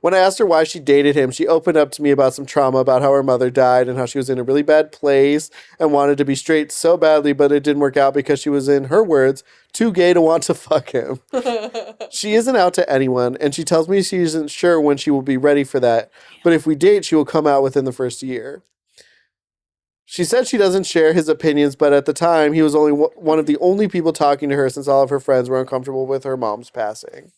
When I asked her why she dated him, she opened up to me about some trauma about how her mother died and how she was in a really bad place and wanted to be straight so badly, but it didn't work out because she was, in her words, too gay to want to fuck him. She isn't out to anyone, and she tells me she isn't sure when she will be ready for that, but if we date, she will come out within the first year. She said she doesn't share his opinions, but at the time, he was only one of the only people talking to her since all of her friends were uncomfortable with her mom's passing.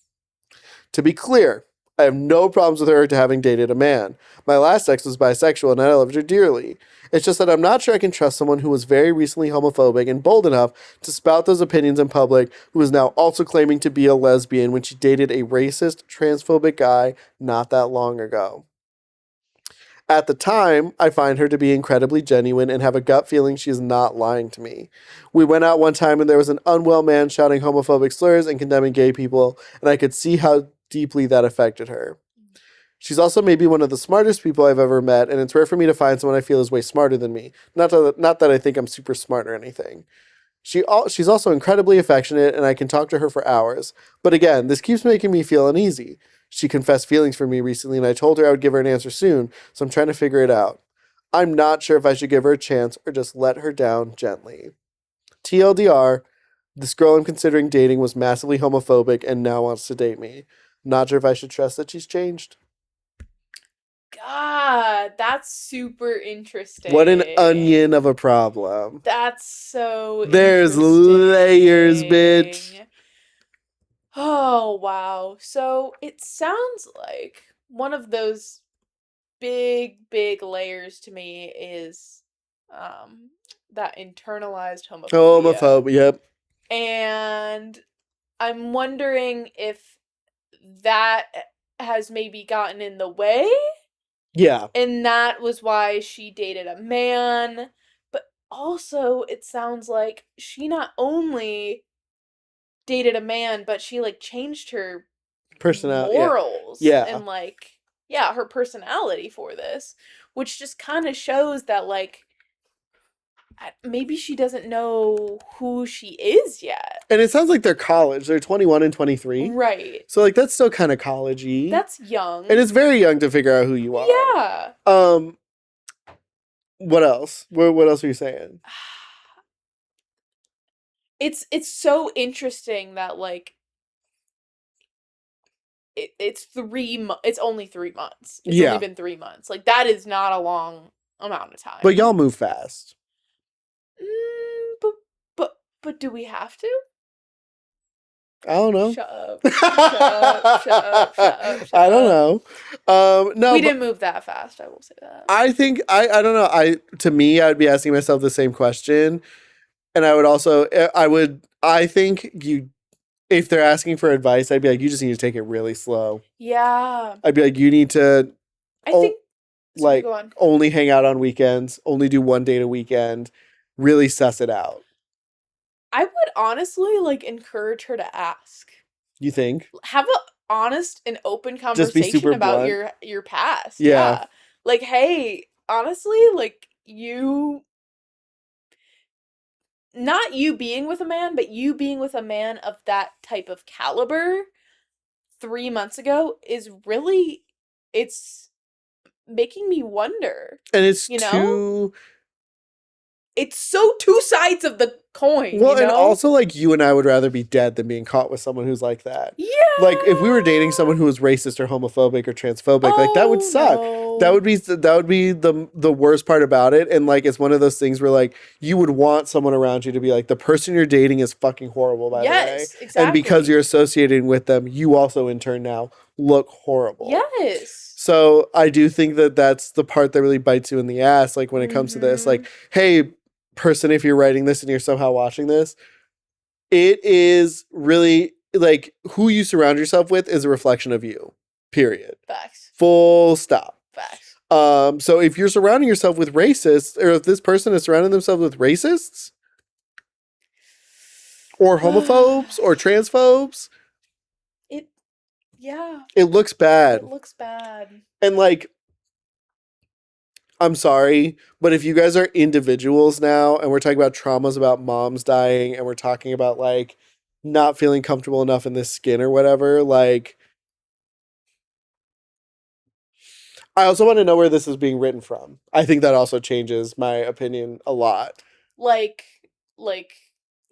To be clear, I have no problems with her to having dated a man. My last ex was bisexual and I loved her dearly. It's just that I'm not sure I can trust someone who was very recently homophobic and bold enough to spout those opinions in public, who is now also claiming to be a lesbian when she dated a racist, transphobic guy not that long ago. At the time, I find her to be incredibly genuine and have a gut feeling she is not lying to me. We went out one time and there was an unwell man shouting homophobic slurs and condemning gay people, and I could see how deeply that affected her. She's also maybe one of the smartest people I've ever met, and it's rare for me to find someone I feel is way smarter than me. Not that I think I'm super smart or anything. She's also incredibly affectionate, and I can talk to her for hours. But again, this keeps making me feel uneasy. She confessed feelings for me recently, and I told her I would give her an answer soon, so I'm trying to figure it out. I'm not sure if I should give her a chance or just let her down gently. TLDR, this girl I'm considering dating was massively homophobic and now wants to date me. Not sure if I should trust that she's changed. God, that's super interesting. What an onion of a problem. That's so There's interesting. layers, bitch. Oh, wow. So it sounds like one of those big, big layers to me is that internalized homophobia. Homophobe, yep. And I'm wondering if that has maybe gotten in the way. Yeah. And that was why she dated a man. But also, it sounds like she not only dated a man, but she like changed her Personality. morals Yeah. and like her personality for this, which just kind of shows that like maybe she doesn't know who she is yet. And it sounds like they're college. They're 21 and 23. Right. So like that's still kind of college-y. That's young. And it's very young to figure out who you are. Yeah. What else? What else are you saying? It's so interesting that like it's only 3 months. It's only been 3 months. Like that is not a long amount of time. But y'all move fast. But do we have to? I don't know. Shut up. Shut up. Shut up. Shut up. I don't know. No, we didn't move that fast. I will say that. I think I don't know. To me, I'd be asking myself the same question, and I would also I think you if they're asking for advice, I'd be like, you just need to take it really slow. Yeah. I'd be like, you need to I Oh, think sorry, like go on. only hang out on weekends, only do 1 date a weekend, really suss it out. I would honestly like encourage her to ask. You think? Have a honest and open Just be conversation super about blunt? your past. Yeah. Yeah. Like, hey, honestly, like you not you being with a man, but you being with a man of that type of caliber 3 months ago is really it's making me wonder, And it's you know? too It's so two sides of the coin, well, you and know? also like you and I would rather be dead than being caught with someone who's like that. Yeah. Like if we were dating someone who was racist or homophobic or transphobic, like that would Oh, suck. no. That would be the worst part about it. And like it's one of those things where like you would want someone around you to be like the person you're dating is fucking horrible, by the way. Yes, exactly. And because you're associating with them, you also in turn now look horrible. Yes. So I do think that that's the part that really bites you in the ass. Like when it comes to this, like, hey, person, if you're writing this and you're somehow watching this, it is really like who you surround yourself with is a reflection of you. Period. Facts. Full stop. Facts. So if you're surrounding yourself with racists, or if this person is surrounding themselves with racists or homophobes or transphobes, Yeah. it looks bad. It looks bad. And like, I'm sorry, but if you guys are individuals now and we're talking about traumas about moms dying and we're talking about like not feeling comfortable enough in this skin or whatever, like I also want to know where this is being written from. I think that also changes my opinion a lot. Like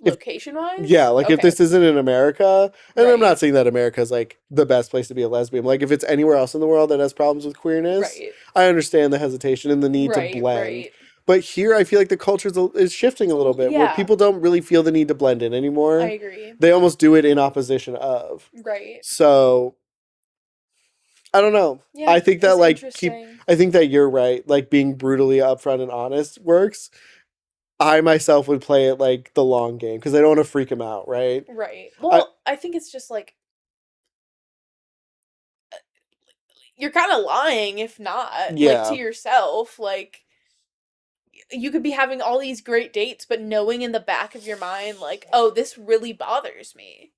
If- location wise? Yeah, like if this isn't in America, and I'm Right. not saying that America is like the best place to be a lesbian. Like if it's anywhere else in the world that has problems with queerness, Right. I understand the hesitation and the need Right, to blend. right. But here, I feel like the culture is shifting a little bit, where Yeah. people don't really feel the need to blend in anymore. I agree. They almost do it in opposition of. Right. So, I don't know. Yeah. I think that it's like interesting. I think that you're right. Like being brutally upfront and honest works. I myself would play it like the long game because I don't want to freak him out, right? Right. Well, I think it's just like you're kind of lying if not, Yeah. like to yourself, like you could be having all these great dates but knowing in the back of your mind like, "Oh, this really bothers me."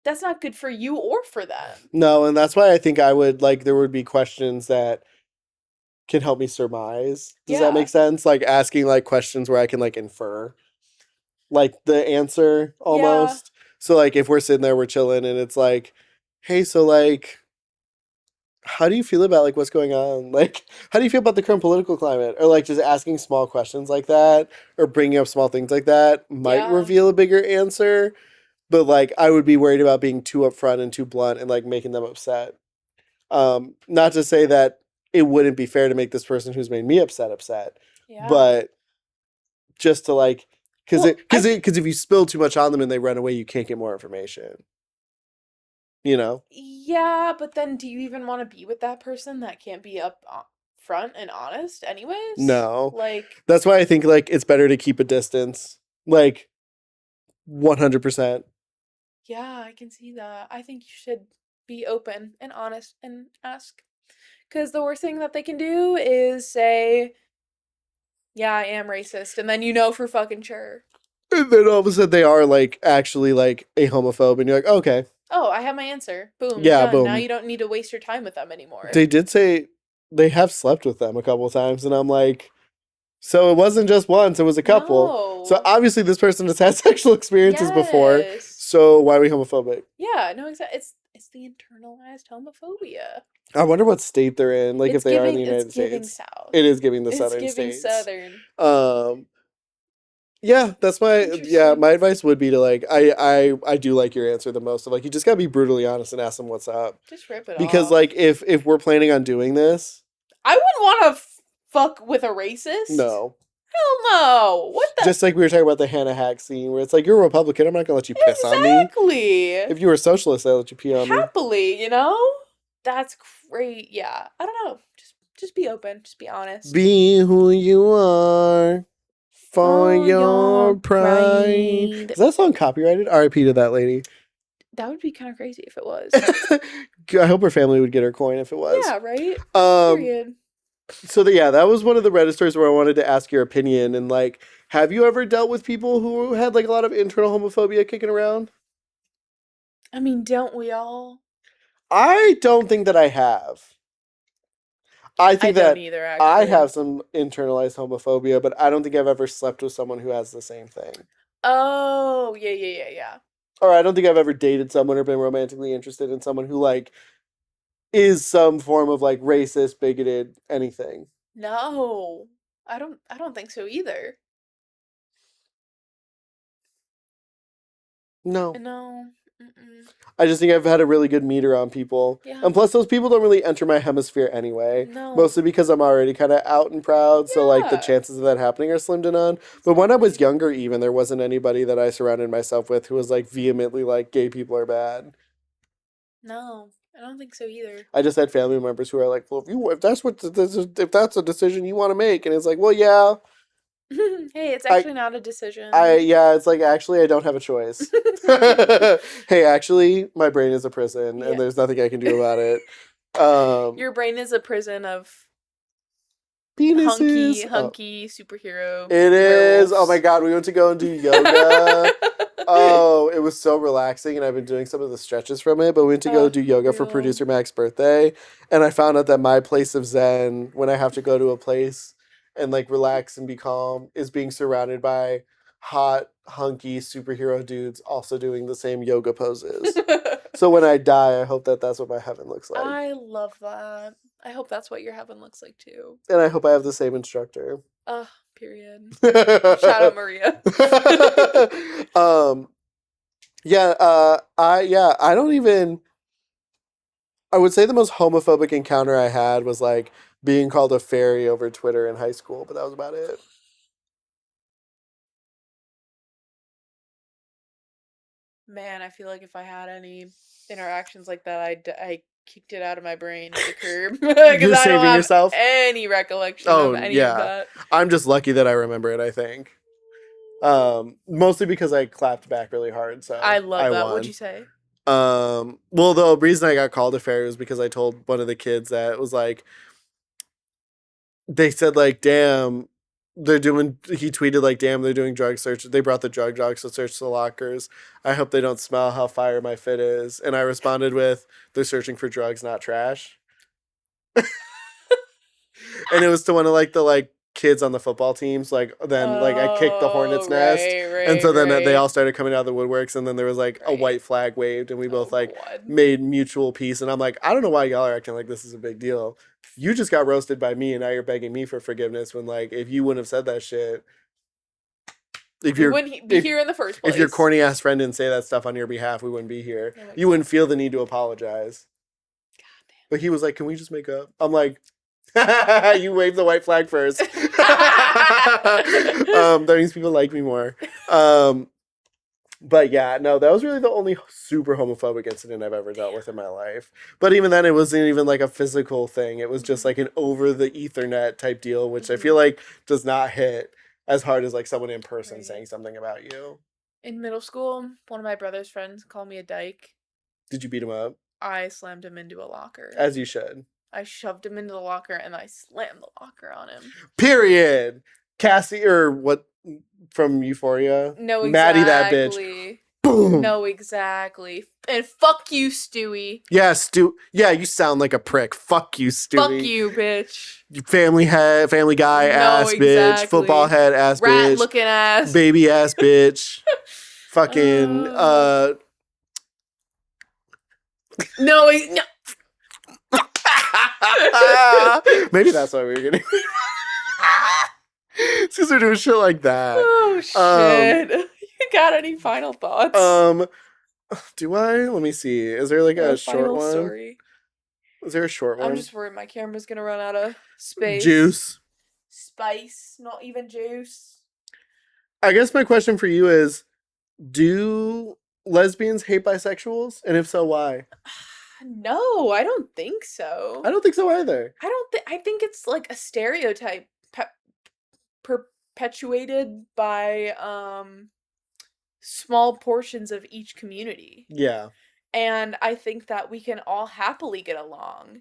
That's not good for you or for them. No, and that's why I think I would like there would be questions that can help me surmise. Does that Yeah. make sense? Like asking like questions where I can like infer like the answer almost. So like if we're sitting there, we're chilling and it's like, hey, so like how do you feel about like what's going on? Like how do you feel about the current political climate? Or like just asking small questions like that or bringing up small things like that might Yeah. reveal a bigger answer. But like I would be worried about being too upfront and too blunt and like making them upset. Not to say that it wouldn't be fair to make this person who's made me upset, Yeah. but just to like because Well, if you spill too much on them and they run away, you can't get more information. You know? Yeah, but then do you even want to be with that person that can't be up front and honest anyways? No. Like That's why I think like it's better to keep a distance. Like 100%. yeah, I can see that. I think you should be open and honest and ask. Because the worst thing that they can do is say, yeah, I am racist. And then you know for fucking sure. And then all of a sudden they are like actually like a homophobe and you're like, okay. Oh, I have my answer. Boom. Yeah, done. boom. Now you don't need to waste your time with them anymore. They did say they have slept with them a couple of times and I'm like, so it wasn't just once, it was a couple. No. So obviously this person has had sexual experiences before. Yes. So why are we homophobic? Yeah, no, exactly. It's the internalized homophobia. I wonder what state they're in, like if they are in the United It's giving States. South. It is giving the It's southern giving states. Southern. Yeah, that's my Interesting. my advice would be to like I do like your answer the most of like you just gotta be brutally honest and ask them what's up. Just rip it Because off. like if we're planning on doing this, I wouldn't want to fuck with a racist. no. Hell no. What the? Just like we were talking about the Hannah Hack scene where it's like you're a Republican, I'm not gonna let you piss on me. Exactly. If you were a socialist, I'd let you pee on me. Happily, you know? That's great. Yeah. I don't know. Just be open. Just be honest. Be who you are. for your pride. pride. Is that song copyrighted? R.I.P. to that lady. That would be kind of crazy if it was. I hope her family would get her coin if it was. Yeah, right? Um, Period. so yeah, that was one of the Reddit stories where I wanted to ask your opinion. And like, have you ever dealt with people who had like a lot of internal homophobia kicking around? I mean, don't we all? I don't think that I have. I I think don't that either, I actually. have some internalized homophobia, but I don't think I've ever slept with someone who has the same thing. Oh, yeah. Or I don't think I've ever dated someone or been romantically interested in someone who like is some form of like racist, bigoted, anything. No. I don't think so either. No. No. Mm-mm. I just think I've had a really good meter on people. Yeah. And plus those people don't really enter my hemisphere anyway. No. Mostly because I'm already kind of out and proud, so like the Yeah. chances of that happening are slim to none. But when I was Exactly. younger even there wasn't anybody that I surrounded myself with who was like vehemently like gay people are bad. No, I don't think so either. I just had family members who are like, well, if that's a decision you want to make, and it's like, well, yeah, Hey, it's I actually not a decision. yeah, it's like actually I don't have a choice. Hey, actually, my brain is a prison, Yeah. and there's nothing I can do about it. Your brain is a prison of Penises. Oh, hunky superhero it is. Oh my werewolves. god, we went to go and do yoga. Oh, it was so relaxing, and I've been doing some of the stretches from it. But we went to go do yoga for real. producer Mac's birthday, and I found out that my place of zen, when I have to go to a place and like relax and be calm, is being surrounded by hot, hunky superhero dudes also doing the same yoga poses. So when I die, I hope that that's what my heaven looks like, I love that. I hope that's what your heaven looks like too. and I hope I have the same instructor. Period. Shout out Maria. um yeah I don't even I would say the most homophobic encounter I had was like being called a fairy over Twitter in high school, but that was about it. Man, I feel like if I had any interactions like that, I kicked it out of my brain to the curb because You're I don't saving have yourself? any recollection Oh of any of yeah, that. I'm just lucky that I remember it, I think. Mostly because I clapped back really hard, so I love I that. What'd won. you say? Well, the reason I got called a fairy was because I told one of the kids that it was like, they said like, damn, he tweeted like, damn, they're doing drug search. They brought the drug dogs to search the lockers. I hope they don't smell how fire my fit is. And I responded with, they're searching for drugs, not trash. And it was to one of like the like kids on the football teams. Like then like I kicked the hornet's nest. And so then they all started coming out of the woodworks, and then there was like a white flag waved, and we both like God. made mutual peace. And I'm like, I don't know why y'all are acting like this is a big deal. You just got roasted by me, and now you're begging me for forgiveness. When like, if you wouldn't have said that shit, if We you're wouldn't be here in the first place. if your corny ass friend didn't say that stuff on your behalf, we wouldn't be here. No, You wouldn't feel the need to apologize. But he was like, "Can we just make up?" I'm like, "You waved the white flag first." That means people like me more. But yeah, no, that was really the only super homophobic incident I've ever dealt with in my life. But even then, it wasn't even like a physical thing. It was just like an over the Ethernet type deal, which I feel like does not hit as hard as like someone in person saying something about you. In middle school, one of my brother's friends called me a dyke. Did you beat him up? I slammed him into a locker. As you should. I shoved him into the locker and I slammed the locker on him. Period. Cassie, or what from Euphoria? No, exactly. Maddie, that bitch. Boom. No, exactly. And fuck you, Stewie. Yeah, Yeah, you sound like a prick. Fuck you, Stewie. Fuck you, bitch. You family guy No, ass bitch. exactly. Football head ass Rat bitch. looking ass. Baby ass bitch. Fucking No. Maybe that's why we were getting. It's because we're doing shit like that. Oh shit! You got any final thoughts? Do I? Let me see. Is there like a short one? Story. Is there a short one? I'm just worried my camera's gonna run out of space. Juice. Spice, not even juice. I guess my question for you is, do lesbians hate bisexuals? And if so, why? No, I don't think so. I don't think so either. I think it's like a stereotype perpetuated by small portions of each community. Yeah. And I think that we can all happily get along.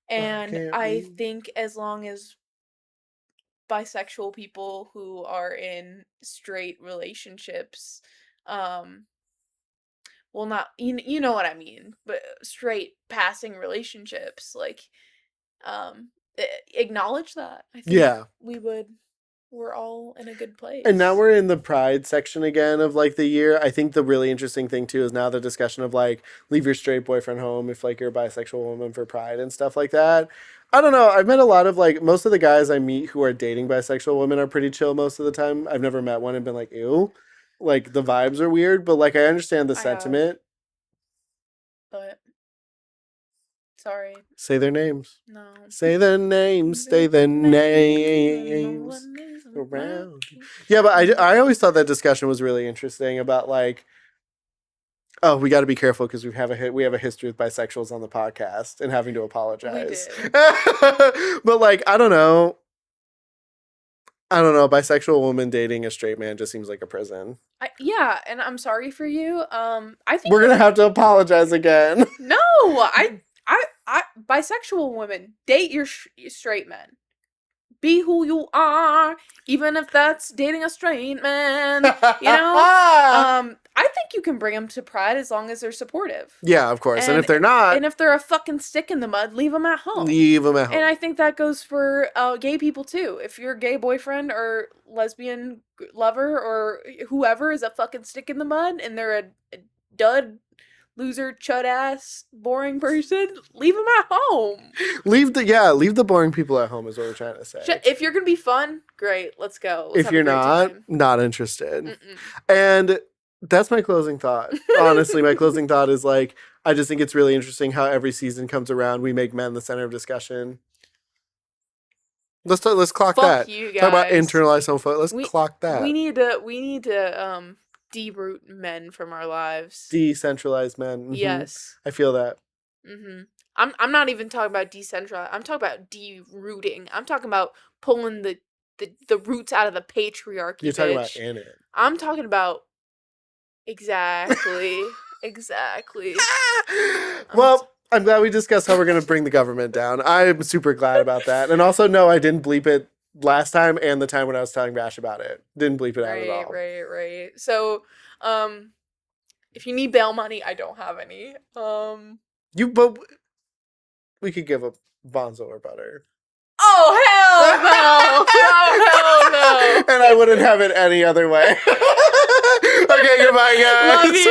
And can't I we? think as long as bisexual people who are in straight relationships, well, not, you know what I mean, but straight passing relationships, like, acknowledge that. I think Yeah. we're all in a good place. And now we're in the pride section again of like the year. I think the really interesting thing too is now the discussion of like leave your straight boyfriend home if like you're a bisexual woman for pride and stuff like that. I don't know. I've met a lot of like most of the guys I meet who are dating bisexual women are pretty chill most of the time. I've never met one and been like, ew. Like the vibes are weird, but like I understand the I have. sentiment. But sorry. Say their names. No. Say their names. Say their names. Around. Yeah, but I always thought that discussion was really interesting about like, oh, we got to be careful because we have a history with bisexuals on the podcast and having to apologize. We did. But like, I don't know. Bisexual woman dating a straight man just seems like a prison. Yeah, and I'm sorry for you. I think we're gonna have to apologize again. No, I bisexual women date your straight men. Be who you are, even if that's dating a straight man. You know, I think you can bring them to pride as long as they're supportive. Yeah, of course. And if they're not, and if they're a fucking stick in the mud, leave them at home. Leave them at home. And I think that goes for gay people too. If your gay boyfriend or lesbian lover or whoever is a fucking stick in the mud and they're a dud, loser, chud ass, boring person, leave them at home. Leave the boring people at home is what we're trying to say. If you're gonna be fun, great, let's go. Let's if you're not interested. Mm-mm. And that's my closing thought. Honestly, my closing thought is like, I just think it's really interesting how every season comes around, we make men the center of discussion. Let's clock Fuck that. You guys. Talk about internalized homophobia. Let's clock that. We need to deroot men from our lives. Decentralized men. Mm-hmm. Yes. I feel that. Mm-hmm. I'm not even talking about decentralized. I'm talking about derooting. I'm talking about pulling the roots out of the patriarchy. You're talking about in it. I'm talking about exactly. Well, I'm glad we discussed how we're going to bring the government down. I'm super glad about that. And also, no, I didn't bleep it last time and the time when I was telling Bash about it. Didn't bleep it out at all. Right. So, if you need bail money, I don't have any. But we could give a Bonzo or butter. Oh, hell no! Oh, hell no! And I wouldn't have it any other way. Okay, goodbye, guys. Love you.